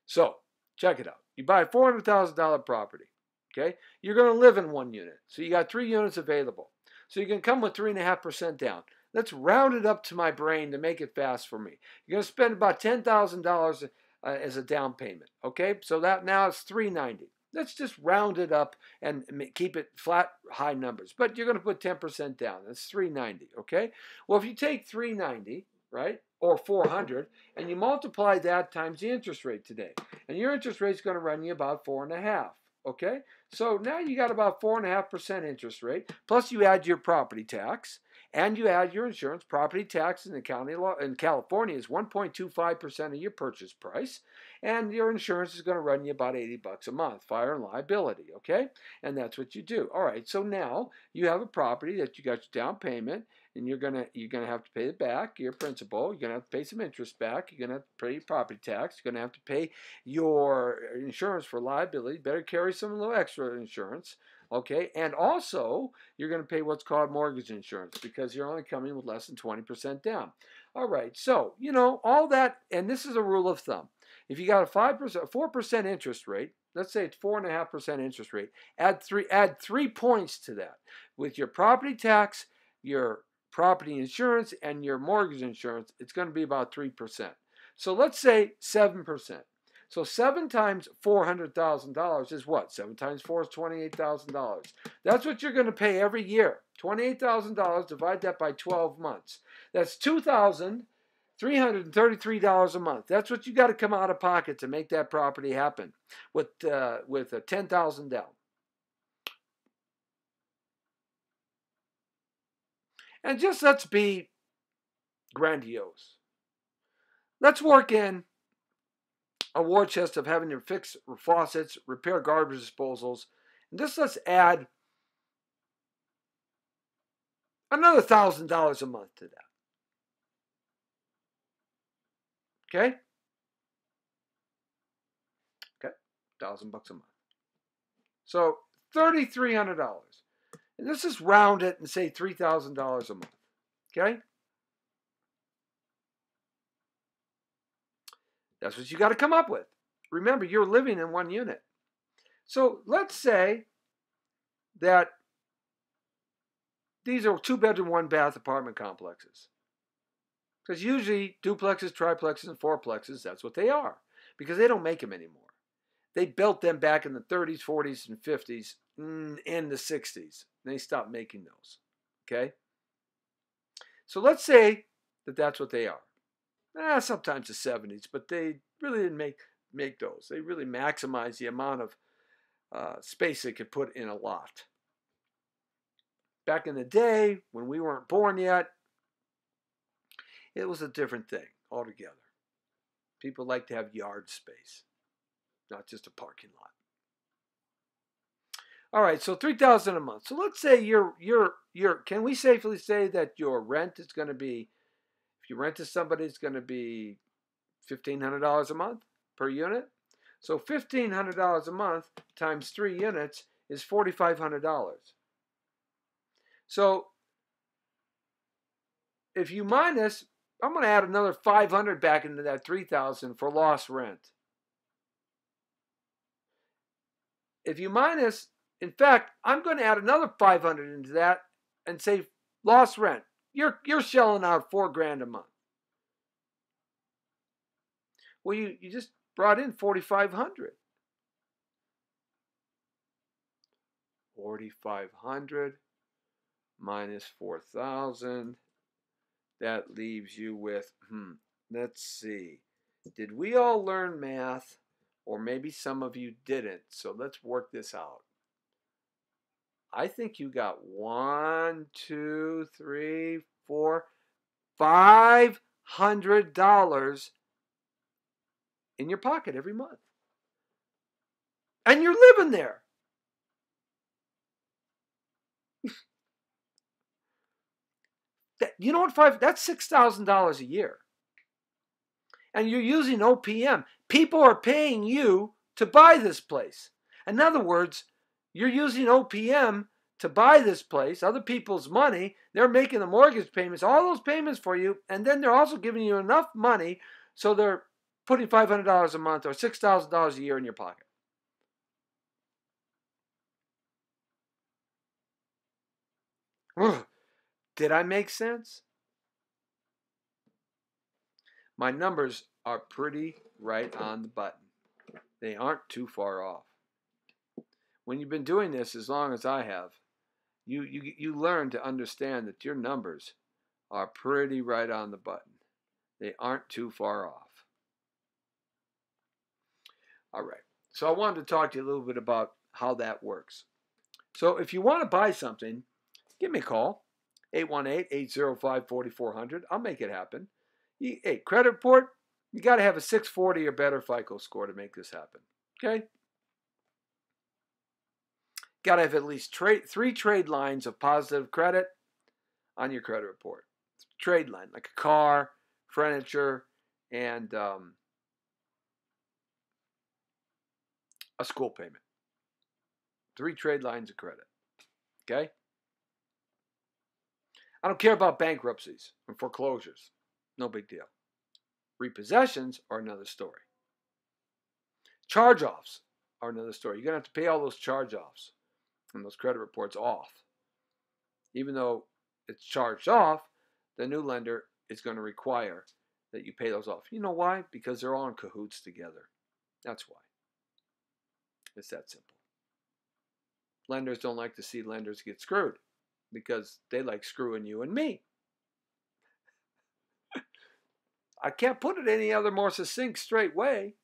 So, Check it out. You buy a $400,000 property. Okay? You're going to live in one unit. So you got 3 units available. So you can come with 3.5% down. Let's round it up to my brain to make it fast for me. You're going to spend about $10,000 as a down payment. Okay? So that now it's $390. Let's just round it up and keep it flat, high numbers. But you're going to put 10% down. That's $390. Okay? Well, if you take $390, right, or $400, and you multiply that times the interest rate today, and your interest rate is going to run you about 4.5%. Okay, so now you got about 4.5% interest rate, plus you add your property tax, and you add your insurance. Property tax in the county law in California is 1.25% of your purchase price, and your insurance is going to run you about $80 a month, fire and liability. Okay, and that's what you do. All right, so now you have a property that you got your down payment, and you're gonna have to pay it back, your principal. You're gonna have to pay some interest back. You're gonna have to pay your property tax. You're gonna have to pay your insurance for liability. Better carry some little extra insurance, okay? And also, you're gonna pay what's called mortgage insurance because you're only coming with less than 20% down. All right, so you know all that, and this is a rule of thumb. If you got a 4% interest rate, let's say it's 4.5% interest rate. Add 3 points to that with your property tax, your property insurance, and your mortgage insurance. It's going to be about 3%. So let's say 7%. So 7 times $400,000 is what? 7 times 4 is $28,000. That's what you're going to pay every year. $28,000, divide that by 12 months. That's $2,333 a month. That's what you got to come out of pocket to make that property happen with a $10,000 down. And just let's be grandiose. Let's work in a war chest of having to fix faucets, repair garbage disposals, and just let's add another $1,000 a month to that. Okay? Okay, $1,000 a month. So $3,300. And let's just round it and say $3,000 a month. Okay? That's what you got to come up with. Remember, you're living in one unit. So let's say that these are 2-bedroom, 1-bath apartment complexes. Because usually duplexes, triplexes, and fourplexes, that's what they are. Because they don't make them anymore. They built them back in the 30s, 40s, and 50s, in the 60s. They stopped making those. Okay? So let's say that that's what they are. Sometimes the 70s, but they really didn't make those. They really maximized the amount of space they could put in a lot. Back in the day, when we weren't born yet, it was a different thing altogether. People like to have yard space, not just a parking lot. All right, so $3,000 a month. So let's say can we safely say that your rent is going to be, if you rent to somebody, it's going to be $1,500 a month per unit? So $1,500 a month times 3 units is $4,500. So if you minus, I'm going to add another $500 back into that $3,000 for lost rent. If you minus, in fact, I'm going to add another $500 into that and say lost rent. You're shelling out $4,000 a month. Well, you just brought in $4,500. $4,500 minus $4,000. That leaves you with, let's see. Did we all learn math? Or maybe some of you didn't. So let's work this out. I think you got $500 in your pocket every month. And you're living there. You know what? That's $6,000 a year. And you're using OPM. People are paying you to buy this place. In other words, you're using OPM to buy this place, other people's money. They're making the mortgage payments, all those payments for you, and then they're also giving you enough money so they're putting $500 a month or $6,000 a year in your pocket. Ugh. Did I make sense? My numbers are pretty right on the button. They aren't too far off. When you've been doing this as long as I have, you learn to understand that your numbers are pretty right on the button. They aren't too far off. All right. So I wanted to talk to you a little bit about how that works. So if you want to buy something, give me a call. 818-805-4400. I'll make it happen. Hey, credit report, you got to have a 640 or better FICO score to make this happen. Okay? Got to have at least 3 trade lines of positive credit on your credit report. Trade line, like a car, furniture, and a school payment. 3 trade lines of credit. Okay? I don't care about bankruptcies and foreclosures. No big deal. Repossessions are another story. Charge-offs are another story. You're going to have to pay all those charge-offs and those credit reports off. Even though it's charged off, the new lender is going to require that you pay those off. You know why? Because they're all in cahoots together. That's why. It's that simple. Lenders don't like to see lenders get screwed because they like screwing you and me. I can't put it any other more succinct, straight way.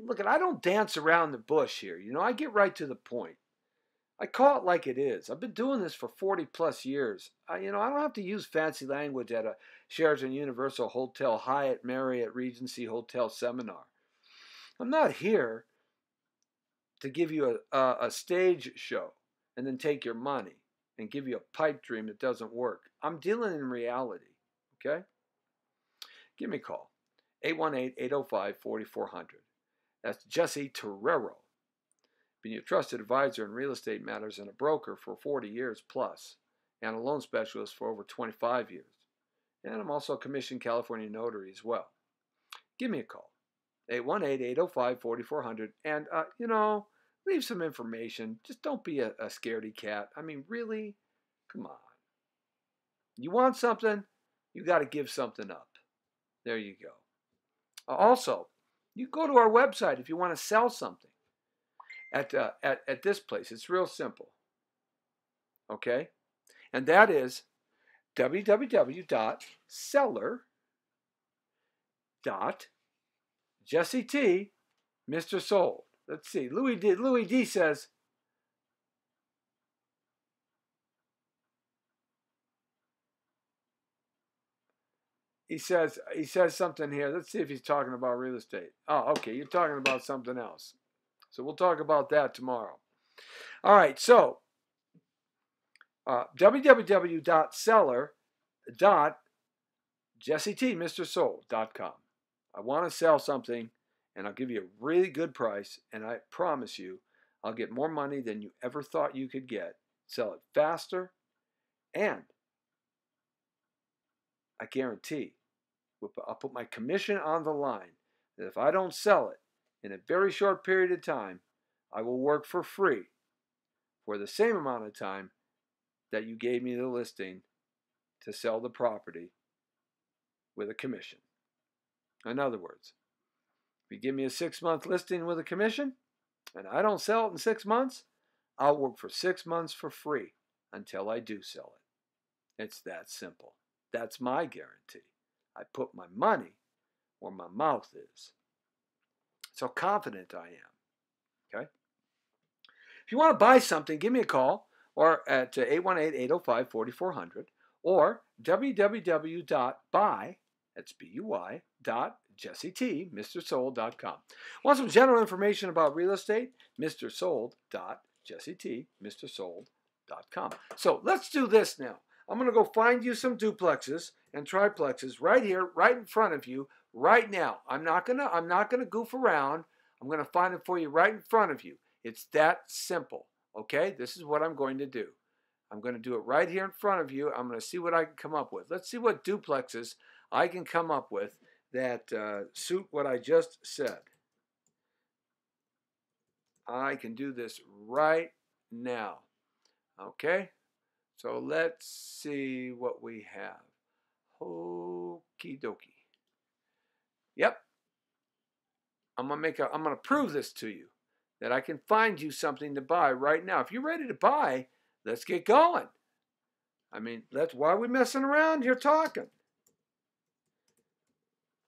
Look, I don't dance around the bush here. You know, I get right to the point. I call it like it is. I've been doing this for 40 plus years. I don't have to use fancy language at a Sheraton Universal Hotel, Hyatt, Marriott, Regency Hotel seminar. I'm not here to give you a stage show and then take your money and give you a pipe dream that doesn't work. I'm dealing in reality, okay? Give me a call, 818-805-4400. That's Jesse Torrero. Been your trusted advisor in real estate matters and a broker for 40 years plus, and a loan specialist for over 25 years. And I'm also a commissioned California notary as well. Give me a call, 818-805-4400, and, leave some information. Just don't be a scaredy cat. I mean, really? Come on. You want something, you got to give something up. There you go. Also, you go to our website if you want to sell something at this place. It's real simple. Okay? And that is www.seller.jesset, Mr. Sold. Let's see. Louis D says, He says something here. Let's see if he's talking about real estate. Oh, okay. You're talking about something else. So we'll talk about that tomorrow. All right. So www.seller.jessetmrsold.com. I want to sell something, and I'll give you a really good price, and I promise you I'll get more money than you ever thought you could get. Sell it faster, and I guarantee I'll put my commission on the line that if I don't sell it in a very short period of time, I will work for free for the same amount of time that you gave me the listing to sell the property with a commission. In other words, if you give me a 6-month listing with a commission and I don't sell it in 6 months, I'll work for 6 months for free until I do sell it. It's that simple. That's my guarantee. I put my money where my mouth is. That's how confident I am. Okay? If you want to buy something, give me a call or at 818-805-4400 or www.buy, that's B-U-Y, .jessetmrsold.com. Want some general information about real estate? mrsold.jessetmrsold.com. So let's do this now. I'm going to go find you some duplexes and triplexes right here, right in front of you, right now. I'm not gonna goof around. I'm going to find it for you right in front of you. It's that simple. Okay? This is what I'm going to do. I'm going to do it right here in front of you. I'm going to see what I can come up with. Let's see what duplexes I can come up with that suit what I just said. I can do this right now. Okay? So let's see what we have. Okie dokie. Yep. I'm gonna prove this to you, that I can find you something to buy right now. If you're ready to buy, let's get going. I mean, why are we messing around here talking?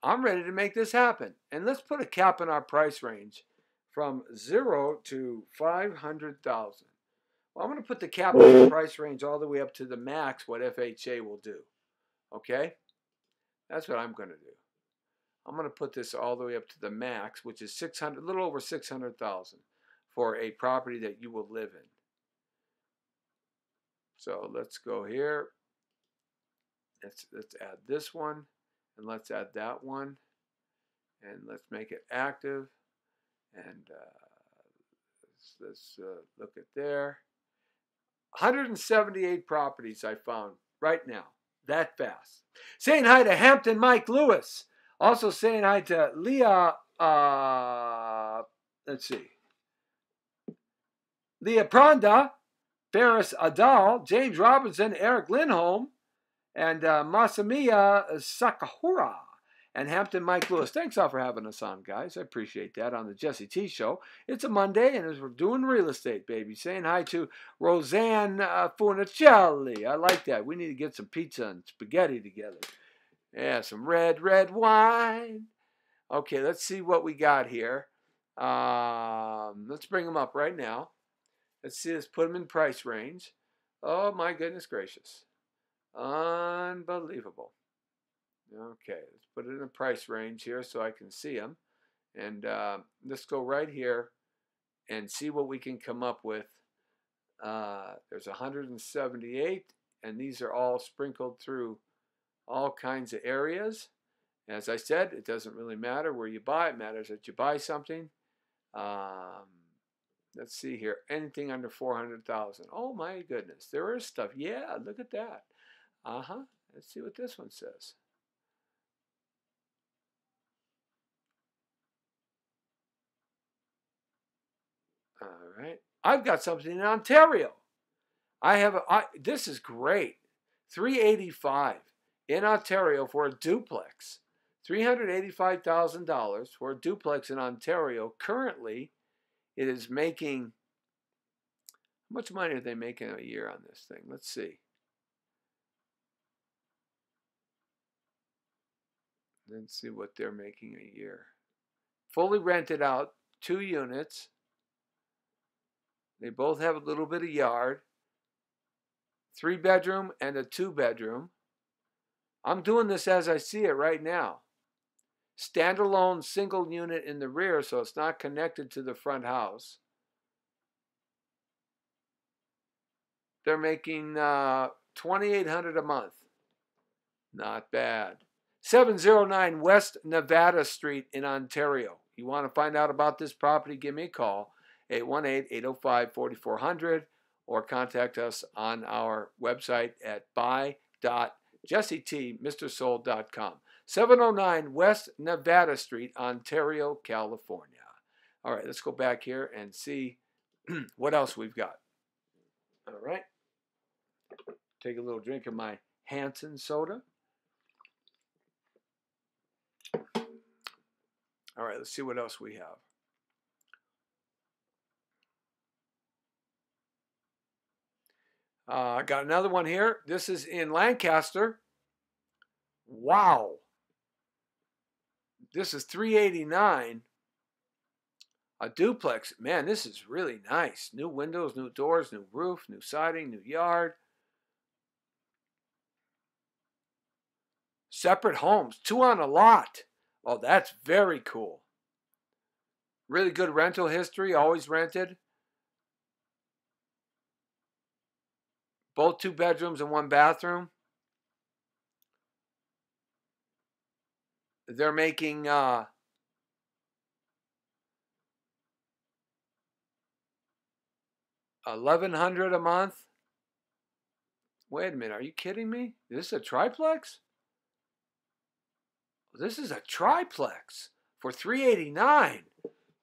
I'm ready to make this happen. And let's put a cap in our price range from 0 to 500,000. Well, I'm going to put the cap in the price range all the way up to the max what FHA will do. Okay? That's what I'm going to do. I'm going to put this all the way up to the max, which is a little over 600,000 for a property that you will live in. So let's go here. Let's add this one, and let's add that one, and let's make it active. And let's look at there. 178 properties I found right now, that fast. Saying hi to Hampton Mike Lewis. Also saying hi to Leah, let's see, Leah Pranda, Ferris Adal, James Robinson, Eric Lindholm, and Masamiya Sakahura, and Hampton Mike Lewis. Thanks all for having us on, guys. I appreciate that on the Jesse T Show. It's a Monday, and as we're doing real estate, baby. Saying hi to Roseanne Funicelli. I like that. We need to get some pizza and spaghetti together. Yeah, some red wine. Okay, let's see what we got here. Let's bring them up right now. Let's see. Let's put them in price range. Oh, my goodness gracious. Unbelievable. Okay, let's put it in a price range here so I can see them. And let's go right here and see what we can come up with. There's 178, and these are all sprinkled through all kinds of areas. As I said, it doesn't really matter where you buy. It matters that you buy something. Let's see here. Anything under 400,000. Oh, my goodness. There is stuff. Yeah, look at that. Let's see what this one says. All right. I've got something in Ontario. This is great. $385 in Ontario for a duplex. $385,000 for a duplex in Ontario. Currently, it is making, how much money are they making a year on this thing? Let's see. Let's see what they're making a year. Fully rented out, 2 units. They both have a little bit of yard. 3-bedroom and a 2-bedroom. I'm doing this as I see it right now. Standalone single unit in the rear, so it's not connected to the front house. They're making $2,800 a month. Not bad. 709 West Nevada Street in Ontario. You want to find out about this property, give me a call, 818-805-4400, or contact us on our website at buy.jessetmrsold.com. 709 West Nevada Street, Ontario, California. All right, let's go back here and see what else we've got. All right. Take a little drink of my Hanson soda. All right, let's see what else we have. I got another one here. This is in Lancaster. Wow. This is $389. A duplex. Man, this is really nice. New windows, new doors, new roof, new siding, new yard. Separate homes. 2 on a lot. Oh, that's very cool. Really good rental history. Always rented. Both 2 bedrooms and 1 bathroom. They're making $1,100 a month. Wait a minute, are you kidding me? Is this a triplex? This is a triplex for $389.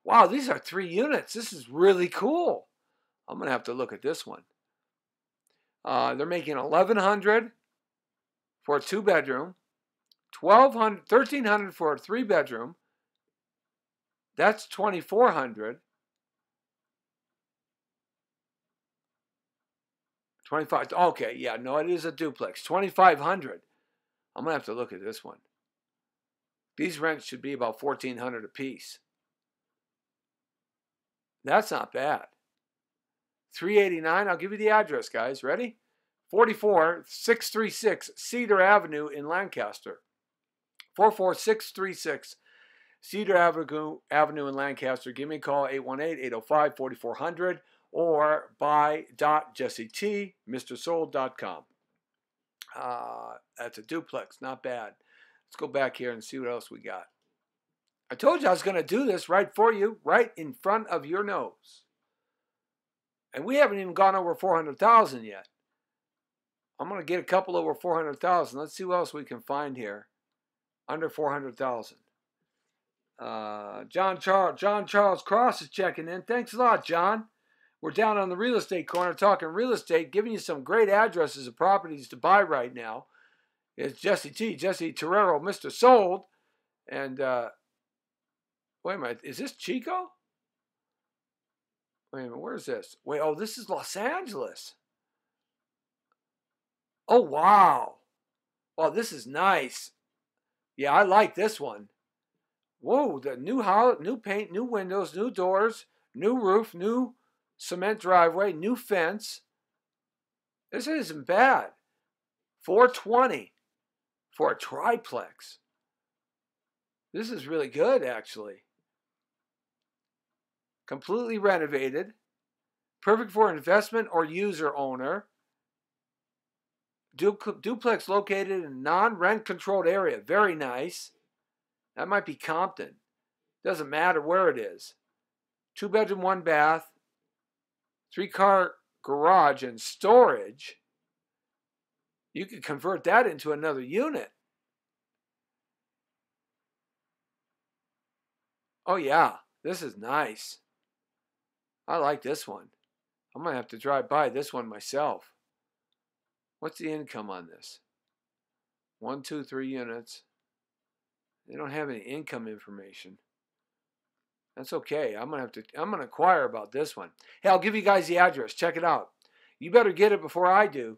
Wow, these are 3 units. This is really cool. I'm going to have to look at this one. They're making $1,100 for a 2-bedroom, $1,300 for a 3-bedroom. That's $2,400. 25. Okay, yeah, no, it is a duplex. $2,500. I'm gonna have to look at this one. These rents should be about $1,400 a piece. That's not bad. $389. I'll give you the address, guys. Ready? 44636 Cedar Avenue in Lancaster. 44636 Cedar Avenue in Lancaster. Give me a call, 818-805-4400, or buy.jesset.mrsold.com. That's a duplex. Not bad. Let's go back here and see what else we got. I told you I was going to do this right for you, right in front of your nose. And we haven't even gone over 400,000 yet. I'm going to get a couple over 400,000. Let's see what else we can find here. Under 400,000. John Charles Cross is checking in. Thanks a lot, John. We're down on the real estate corner talking real estate, giving you some great addresses of properties to buy right now. It's Jesse Torrero, Mr. Sold. And, wait a minute, is this Chico? Wait a minute, where's this? Wait, oh, this is Los Angeles. Oh, wow. Wow, this is nice. Yeah, I like this one. Whoa, the new house, new paint, new windows, new doors, new roof, new cement driveway, new fence. This isn't bad. $420 for a triplex. This is really good, actually. Completely renovated. Perfect for investment or user owner. Duplex located in a non-rent controlled area. Very nice. That might be Compton. Doesn't matter where it is. 2-bedroom, 1 bath. 3-car garage and storage. You could convert that into another unit. Oh yeah, this is nice. I like this one. I'm going to have to drive by this one myself. What's the income on this? 1, 2, 3 units. They don't have any income information. That's okay. I'm gonna inquire about this one. Hey, I'll give you guys the address. Check it out. You better get it before I do,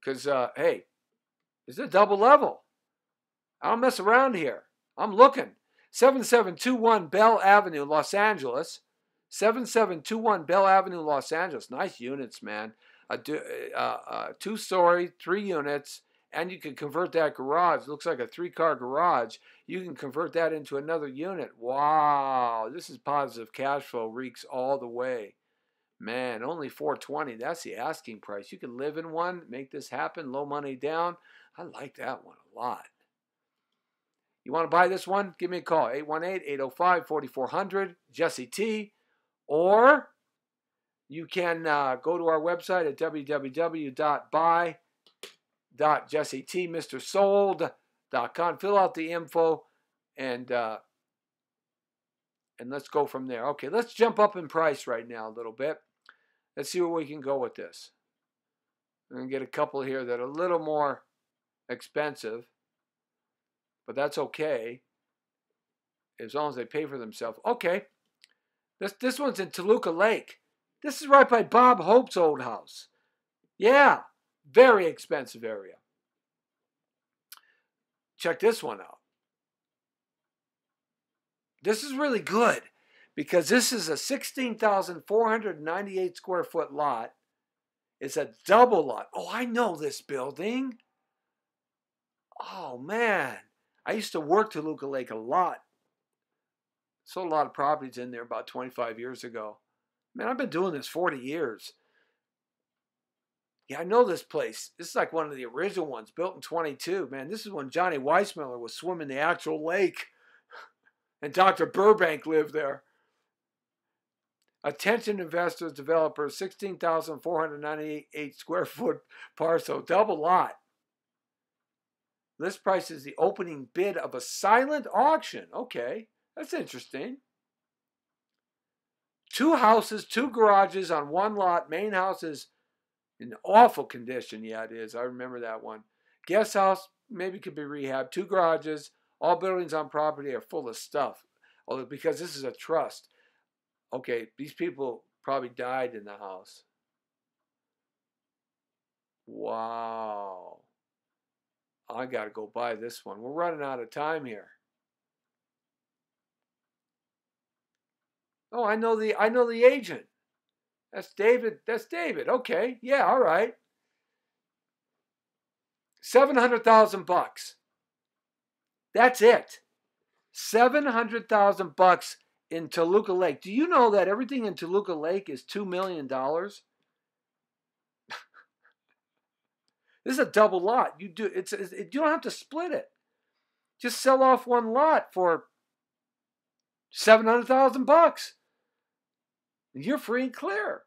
because hey, it's a double level. I don't mess around here. I'm looking. 7721 Bell Avenue, Los Angeles. 7721 Bell Avenue, Los Angeles. Nice units, man. 2-story, 3 units. And you can convert that garage. It looks like a 3-car garage. You can convert that into another unit. Wow, this is positive cash flow. Reeks all the way. Man, only $420. That's the asking price. You can live in one, make this happen, low money down. I like that one a lot. You want to buy this one? Give me a call, 818-805-4400, Jesse T. Or you can go to our website at www.jessetmrsold.com. Fill out the info and let's go from there. Okay, let's jump up in price right now a little bit. Let's see where we can go with this. I'm going to get a couple here that are a little more expensive, but that's okay as long as they pay for themselves. Okay, this one's in Toluca Lake. This is right by Bob Hope's old house. Yeah, very expensive area. Check this one out. This is really good because this is a 16,498 square foot lot. It's a double lot. Oh, I know this building. Oh, man. I used to work Toluca Lake a lot. Sold a lot of properties in there about 25 years ago. Man, I've been doing this 40 years. Yeah, I know this place. This is like one of the original ones, built in 22. Man, this is when Johnny Weissmuller was swimming the actual lake. And Dr. Burbank lived there. Attention investors, developers, 16,498 square foot parcel, double lot. List price is the opening bid of a silent auction. Okay, that's interesting. 2 houses, 2 garages on 1 lot. Main house is in awful condition. Yeah, it is. I remember that one. Guest house maybe could be rehabbed. 2 garages. All buildings on property are full of stuff. Although because this is a trust. Okay, these people probably died in the house. Wow. I got to go buy this one. We're running out of time here. Oh, I know the agent. That's David. That's David. Okay. Yeah, all right. $700,000. That's it. $700,000 in Toluca Lake. Do you know that everything in Toluca Lake is $2 million? This is a double lot. You don't have to split it. Just sell off 1 lot for $700,000. You're free and clear.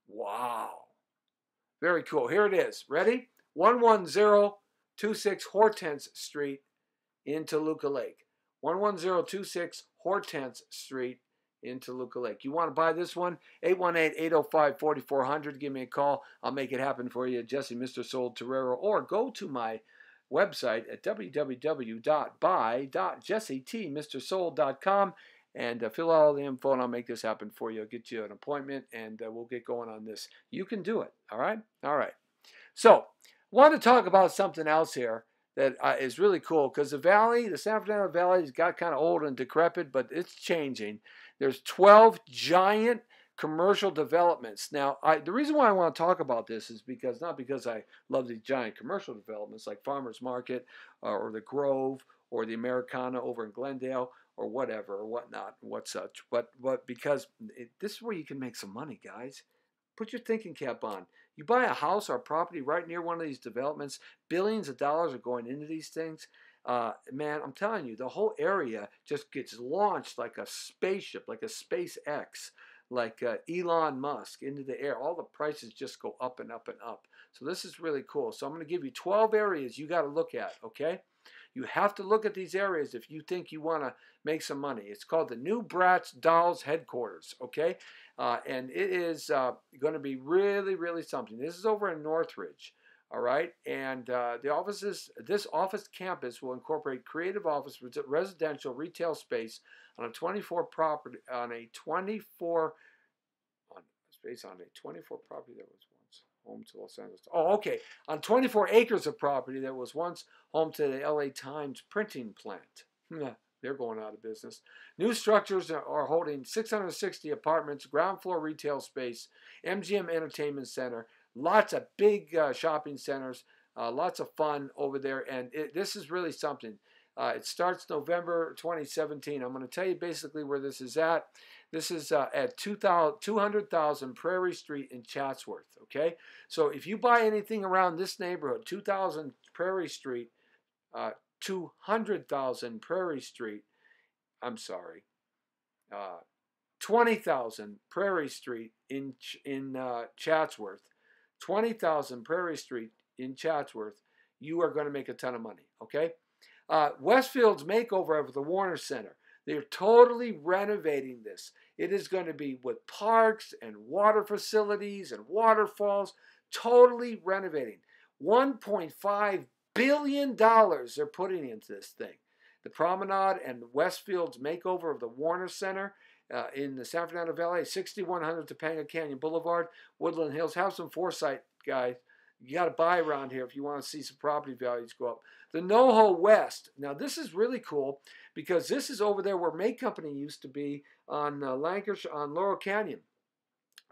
Wow. Very cool. Here it is. Ready? 11026 Hortense Street in Toluca Lake. 11026 Hortense Street in Toluca Lake. You want to buy this one? 818-805-4400. Give me a call. I'll make it happen for you. Jesse, Mr. Sold Torrero. Or go to my website at www.buy.jessetmrsold.com and fill out all the info, and I'll make this happen for you. I'll get you an appointment, and we'll get going on this. You can do it, all right? All right. So, want to talk about something else here that is really cool, because the valley, the San Fernando Valley, has got kind of old and decrepit, but it's changing. There's 12 giant commercial developments. Now, the reason why I want to talk about this is because, not because I love these giant commercial developments like Farmers Market or the Grove or the Americana over in Glendale or whatever or whatnot and what such, but because this is where you can make some money, guys. Put your thinking cap on. You buy a house or property right near one of these developments, billions of dollars are going into these things. Man, I'm telling you, the whole area just gets launched like a spaceship, like a SpaceX, like Elon Musk into the air. All the prices just go up and up and up. So this is really cool. So I'm going to give you 12 areas you got to look at, okay? You have to look at these areas if you think you want to make some money. It's called the New Bratz Dolls Headquarters, okay? And it is going to be really, really something. This is over in Northridge, all right? And this office campus will incorporate creative office, residential, retail space on a 24 property on a 24 property that was once home to Los Angeles. Oh, okay. On 24 acres of property that was once home to the LA Times printing plant. They're going out of business. New structures are holding 660 apartments, ground floor retail space, MGM Entertainment Center, lots of big shopping centers, lots of fun over there. And this is really something. It starts November 2017. I'm going to tell you basically where this is at. This is at 200,000 Prairie Street in Chatsworth, okay? So if you buy anything around this neighborhood, 2,000 Prairie Street, 200,000 Prairie Street, I'm sorry, 20,000 Prairie Street in Chatsworth, 20,000 Prairie Street in Chatsworth, you are going to make a ton of money, okay? Westfield's makeover of the Warner Center. They're totally renovating this. It is going to be with parks and water facilities and waterfalls, totally renovating. $1.5 billion they're putting into this thing. The Promenade and Westfield's makeover of the Warner Center in the San Fernando Valley, 6100 Topanga Canyon Boulevard, Woodland Hills. Have some foresight, guys. You got to buy around here if you want to see some property values go up. The NoHo West. Now, this is really cool because this is over there where May Company used to be on Lancashire, on Laurel Canyon.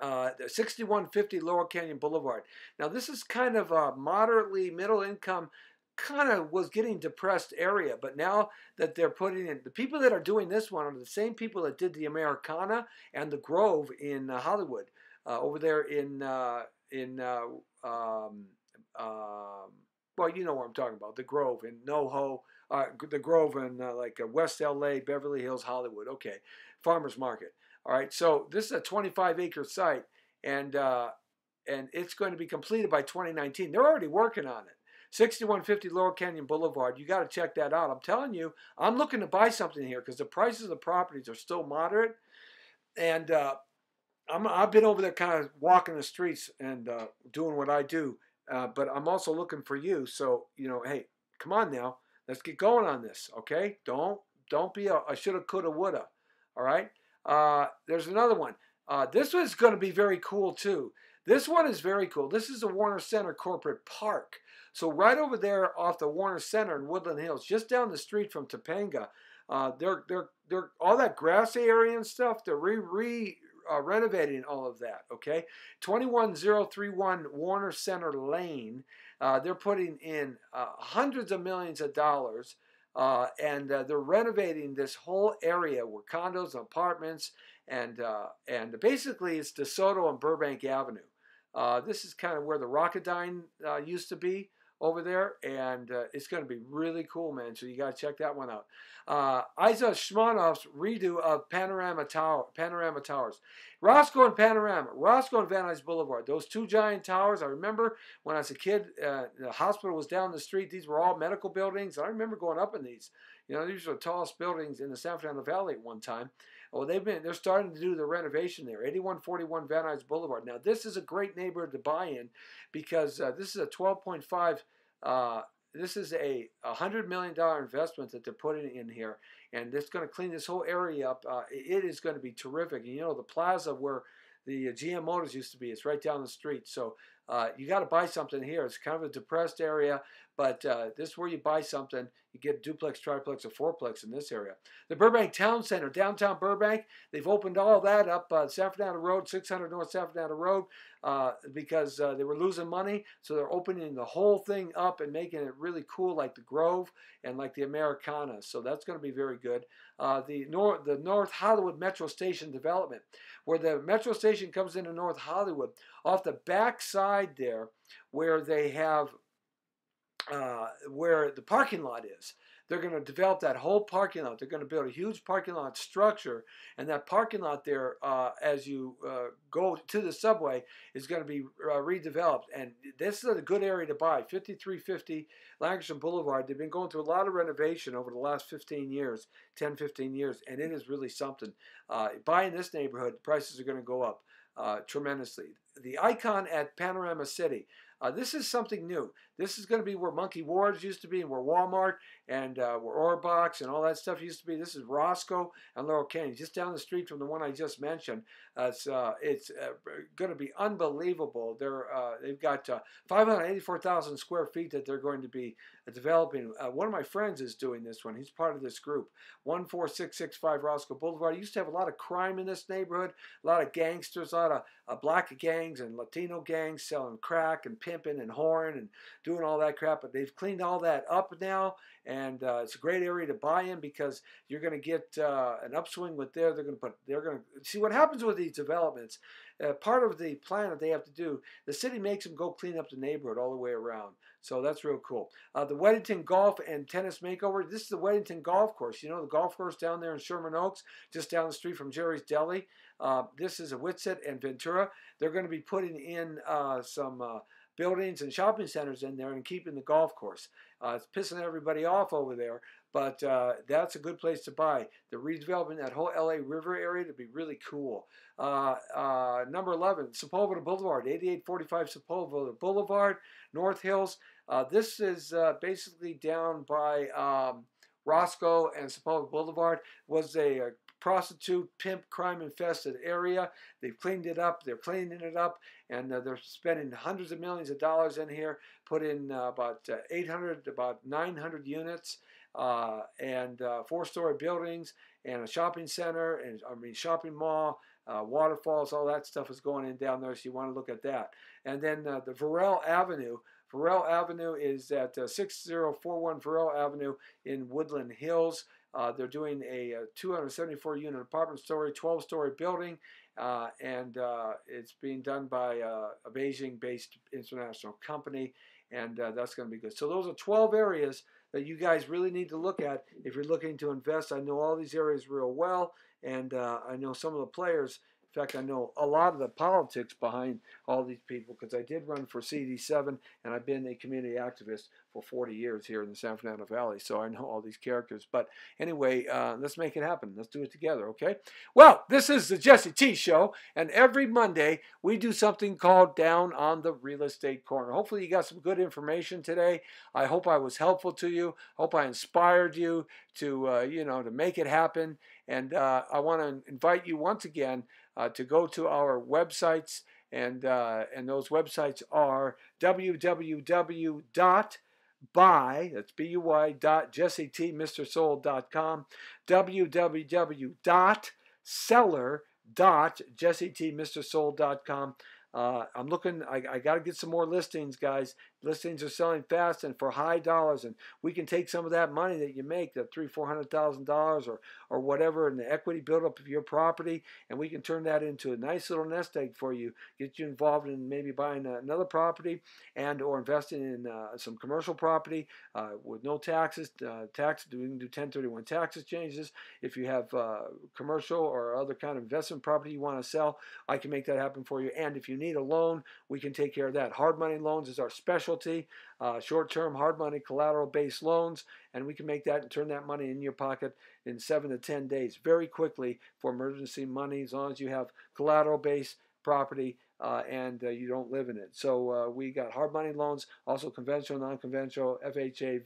6150 Laurel Canyon Boulevard. Now, this is kind of a moderately middle income, kind of was getting depressed area, but now that they're putting in, the people that are doing this one are the same people that did the Americana and the Grove in Hollywood, over there in well, you know what I'm talking about, the Grove in NoHo, the Grove in like West LA, Beverly Hills, Hollywood. Okay, Farmers Market. All right, so this is a 25-acre site, and it's going to be completed by 2019. They're already working on it. 6150 Laurel Canyon Boulevard. You got to check that out. I'm telling you, I'm looking to buy something here because the prices of the properties are still moderate. And I've been over there kind of walking the streets and doing what I do. But I'm also looking for you. So, hey, come on now. Let's get going on this, okay? Don't be a shoulda, coulda, woulda, all right? There's another one. This one's going to be very cool, too. This one is very cool. This is the Warner Center Corporate Park. So right over there off the Warner Center in Woodland Hills, just down the street from Topanga, they're all that grassy area and stuff, they're renovating all of that, okay? 21031 Warner Center Lane. They're putting in hundreds of millions of dollars, and they're renovating this whole area where condos and apartments, and basically it's DeSoto and Burbank Avenue. This is kind of where the Rocketdyne used to be over there, and it's going to be really cool, man. So you got to check that one out. Isa Shmanov's redo of Panorama Towers. Roscoe and Panorama, Roscoe and Van Nuys Boulevard. Those two giant towers. I remember when I was a kid, the hospital was down the street. These were all medical buildings. I remember going up in these. These are the tallest buildings in the San Fernando Valley at one time. Well, they're starting to do the renovation there. 8141 Van Nuys Boulevard. Now, this is a great neighborhood to buy in because this is a 12.5. This is a $100 million investment that they're putting in here, and it's going to clean this whole area up. It is going to be terrific. And the plaza where the GM Motors used to be, it's right down the street. So you got to buy something here. It's kind of a depressed area, but this is where you buy something. You get duplex, triplex, or fourplex in this area. The Burbank Town Center, downtown Burbank, they've opened all that up. San Fernando Road, 600 North San Fernando Road, because they were losing money. So they're opening the whole thing up and making it really cool, like the Grove and like the Americana. So that's going to be very good. The North Hollywood Metro Station development, where the Metro Station comes into North Hollywood, off the back side there, where they have where the parking lot is. They're going to develop that whole parking lot. They're going to build a huge parking lot structure, and that parking lot there, as you go to the subway, is going to be redeveloped. And this is a good area to buy. 5350 Lankershim Boulevard. They've been going through a lot of renovation over the last 15 years, 10, 15 years, and it is really something. Buying this neighborhood, prices are going to go up tremendously. The Icon at Panorama City. This is something new. This is going to be where Monkey Ward's used to be, and where Walmart and where Orbox and all that stuff used to be. This is Roscoe and Laurel Canyon, just down the street from the one I just mentioned. It's going to be unbelievable. They've got 584,000 square feet that they're going to be developing. One of my friends is doing this one. He's part of this group. 14665 Roscoe Boulevard. I used to have a lot of crime in this neighborhood, a lot of gangsters, a lot of black gangs and Latino gangs selling crack and pimping and whoring and doing all that crap, but they've cleaned all that up now, and it's a great area to buy in because you're going to get an upswing with there. They're going to see what happens with these developments. Part of the plan that they have to do, the city makes them go clean up the neighborhood all the way around. So that's real cool. The Weddington Golf and Tennis Makeover. This is the Weddington Golf Course. The golf course down there in Sherman Oaks, just down the street from Jerry's Deli. This is a Whitsett and Ventura. They're going to be putting in some buildings and shopping centers in there and keeping the golf course. It's pissing everybody off over there, but that's a good place to buy. They're redeveloping that whole LA River area to be really cool. Number 11, Sepulveda Boulevard, 8845 Sepulveda Boulevard, North Hills. This is basically down by Roscoe and Sepulveda Boulevard. Was a prostitute, pimp, crime-infested area. They've cleaned it up. They're cleaning it up, and they're spending hundreds of millions of dollars in here. Put in about 900 units, and 4-story buildings, and a shopping center, and shopping mall, waterfalls. All that stuff is going in down there. So you want to look at that. And then the Varell Avenue. Varell Avenue is at 6041 Varell Avenue in Woodland Hills. They're doing a 274-unit apartment story, 12-story building, and it's being done by a Beijing-based international company, and that's going to be good. So those are 12 areas that you guys really need to look at if you're looking to invest. I know all these areas real well, and I know some of the players fact, I know a lot of the politics behind all these people because I did run for CD7 and I've been a community activist for 40 years here in the San Fernando Valley, so I know all these characters. But anyway, let's make it happen. Let's do it together, okay? Well, this is the Jesse T Show, and every Monday we do something called Down on the Real Estate Corner. Hopefully you got some good information today. I hope I was helpful to you. Hope I inspired you to, to make it happen. And I want to invite you once again to go to our websites, and those websites are www.jessetmrsoul.com, www.seller.jessetmrsoul.com. I'm looking, I got to get some more listings, guys. Listings are selling fast and for high dollars, and we can take some of that money that you make, that $300,000-$400,000 or whatever, in the equity buildup of your property, and we can turn that into a nice little nest egg for you, get you involved in maybe buying another property and or investing in some commercial property with no taxes. We can do 1031 tax exchanges. If you have commercial or other kind of investment property you want to sell, I can make that happen for you. And if you need a loan, we can take care of that. Hard money loans is our specialty. Short-term hard money collateral-based loans, and we can make that and turn that money in your pocket in 7 to 10 days very quickly for emergency money, as long as you have collateral-based property and you don't live in it. So we got hard money loans, also conventional, non-conventional, FHA,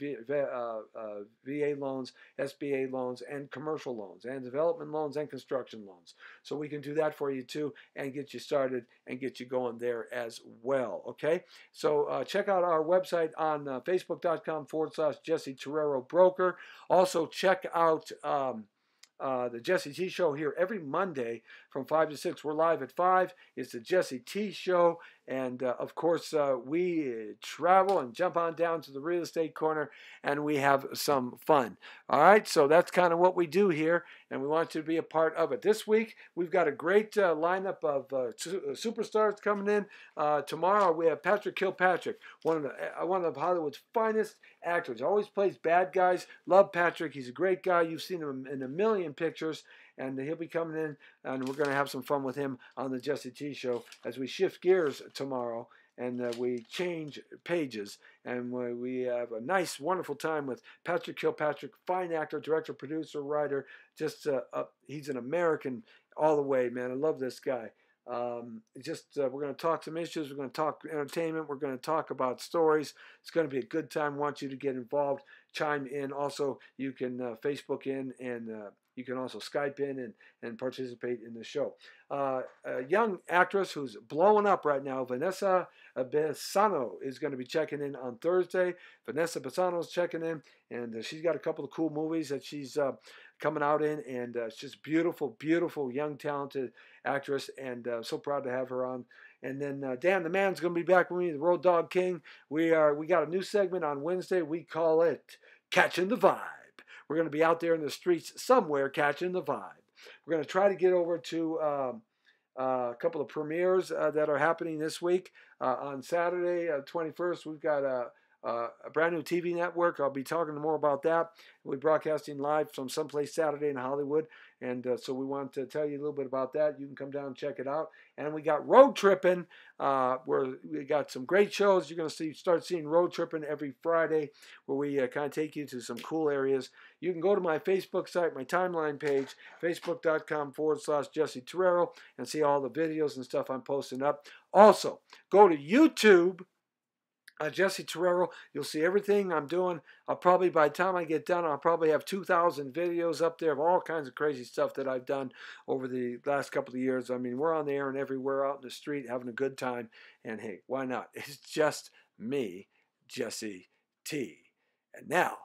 VA loans, SBA loans, and commercial loans, and development loans and construction loans. So we can do that for you too, and get you started and get you going there as well. Okay, so check out our website on facebook.com/Jesse Torrero Broker. Also check out the Jesse T Show here every Monday from 5 to 6. We're live at 5. It's the Jesse T Show. And of course, we travel and jump on down to the real estate corner and we have some fun. All right, so that's kind of what we do here, and we want you to be a part of it. This week, we've got a great lineup of superstars coming in. Tomorrow, we have Patrick Kilpatrick, one of Hollywood's finest actors. Always plays bad guys. Love Patrick. He's a great guy. You've seen him in a million pictures, and he'll be coming in, and we're going to have some fun with him on the Jesse T Show as we shift gears tomorrow, and we change pages, and we have a nice, wonderful time with Patrick Kilpatrick, fine actor, director, producer, writer. Just he's an American all the way, man. I love this guy. We're going to talk some issues. We're going to talk entertainment. We're going to talk about stories. It's going to be a good time. I want you to get involved, chime in. Also, you can Facebook in, and you can also Skype in and participate in the show. A young actress who's blowing up right now, Vanessa Bassano, is going to be checking in on Thursday. Vanessa Bassano is checking in, and she's got a couple of cool movies that she's coming out in, and it's just beautiful, beautiful, young, talented actress, and so proud to have her on. And then Dan the Man's going to be back with me, the Road Dog King. We got a new segment on Wednesday. We call it Catching the Vibe. We're going to be out there in the streets somewhere catching the vibe. We're going to try to get over to a couple of premieres that are happening this week. On Saturday, 21st, we've got a brand new TV network. I'll be talking more about that. We're broadcasting live from someplace Saturday in Hollywood, and so we want to tell you a little bit about that. You can come down and check it out. And we got Road Tripping, where we got some great shows. You're going to start seeing Road Tripping every Friday, where we kind of take you to some cool areas. You can go to my Facebook site, my timeline page, facebook.com/Jesse Torrero, and see all the videos and stuff I'm posting up. Also, go to YouTube. Jesse Torrero, you'll see everything I'm doing. I'll probably, by the time I get done, I'll probably have 2,000 videos up there of all kinds of crazy stuff that I've done over the last couple of years. I mean, we're on the air and everywhere, out in the street, having a good time. And hey, why not? It's just me, Jesse T. And now,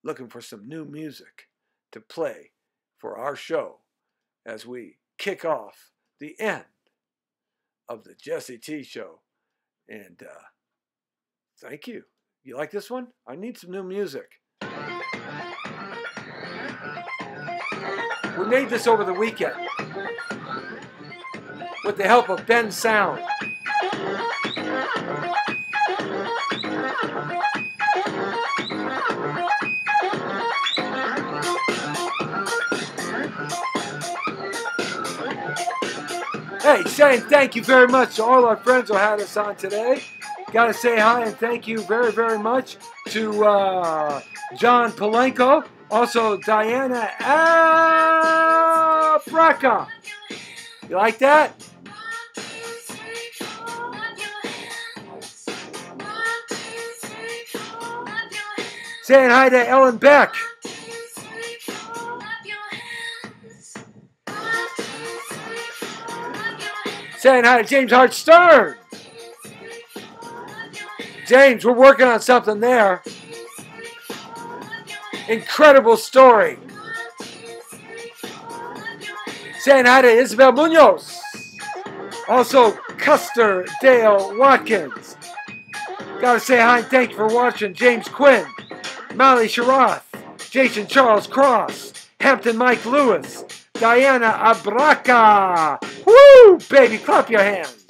looking for some new music to play for our show as we kick off the end of the Jesse T Show. And thank you. You like this one? I need some new music. We made this over the weekend with the help of Ben Sound. Hey, saying thank you very much to all our friends who had us on today. Got to say hi and thank you very, very much to John Palenko. Also, Diana Abraca. You like that? Saying hi to Ellen Beck. Saying hi to James Hart Stern. James, we're working on something there. Incredible story. Saying hi to Isabel Munoz. Also, Custer Dale Watkins. Gotta say hi and thank you for watching. James Quinn, Molly Sharath, Jason Charles Cross, Hampton Mike Lewis, Diana Abraca. Woo! Baby, clap your hands.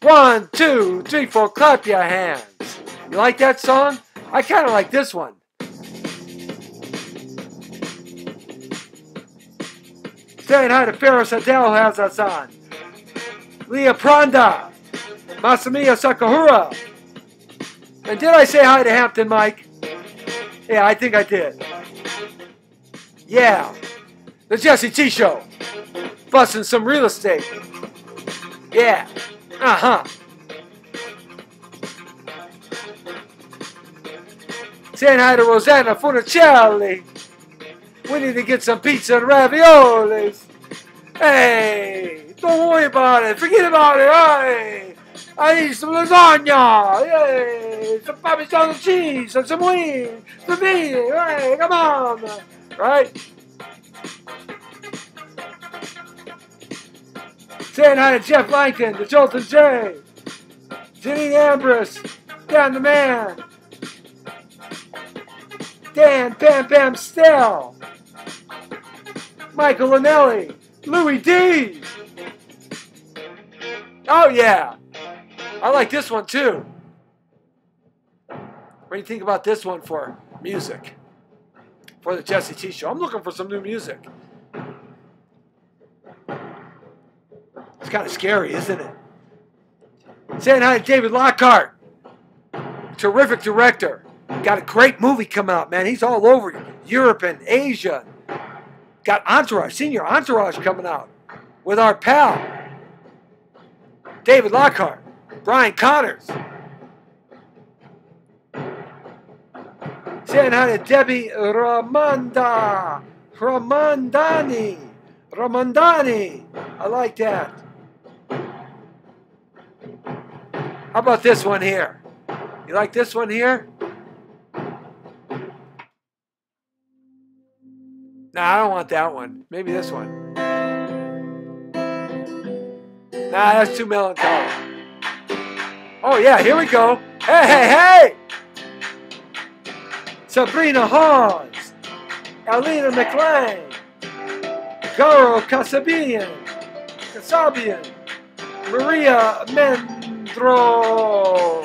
1, 2, 3, 4, clap your hands. You like that song? I kind of like this one. Saying hi to Ferris Adele has us on. Leah Pranda, Masamiya Sakahura. And did I say hi to Hampton Mike? Yeah, I think I did. Yeah. The Jesse T Show. Busting some real estate. Yeah. Uh-huh. Saying hi to Rosanna Funicelli. We need to get some pizza and raviolis. Hey, don't worry about it. Forget about it. Hey, I need some lasagna. Hey, some parmesan cheese and some wings for me. Hey, come on. Right? Saying hi to Jeff Lincoln, to Jolton J, Janine Ambrose, Dan the Man, Dan Pam Pam Stell, Michael Linelli, Louis D. Oh yeah, I like this one too. What do you think about this one for music? For the Jesse T Show. I'm looking for some new music. It's kind of scary, isn't it? Saying hi to David Lockhart. Terrific director. Got a great movie coming out, man. He's all over Europe and Asia. Got Entourage, Senior Entourage coming out with our pal, David Lockhart, Brian Connors. Saying hi to Debbie Ramandani. I like that. How about this one here? You like this one here? Nah, I don't want that one. Maybe this one. Nah, that's too melancholy. Oh yeah, here we go. Hey, hey, hey! Sabrina Hawes, Alina McLean, Garo Kasabian, Maria Mendro,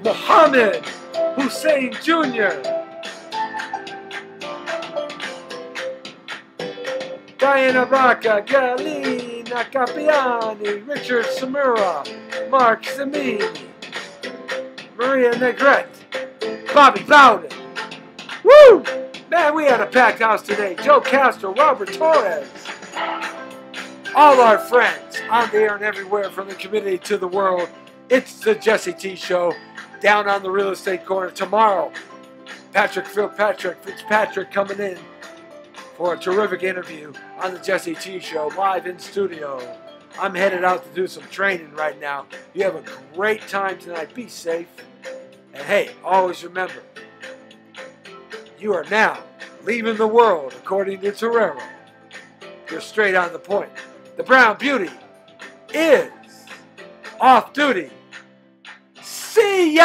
Mohammed Hussein Jr., Diana Baca, Galina Capiani, Richard Samura, Mark Zamini, Maria Negrete, Bobby Bowden. Woo! Man, we had a packed house today. Joe Castro, Robert Torres. All our friends on the air and everywhere from the community to the world. It's the Jesse T Show down on the real estate corner. Tomorrow, Patrick Fitzpatrick coming in for a terrific interview on the Jesse T Show live in studio. I'm headed out to do some training right now. You have a great time tonight. Be safe. And hey, always remember, you are now leaving the world according to Torrero. You're straight on the point. The Brown Beauty is off duty. See ya!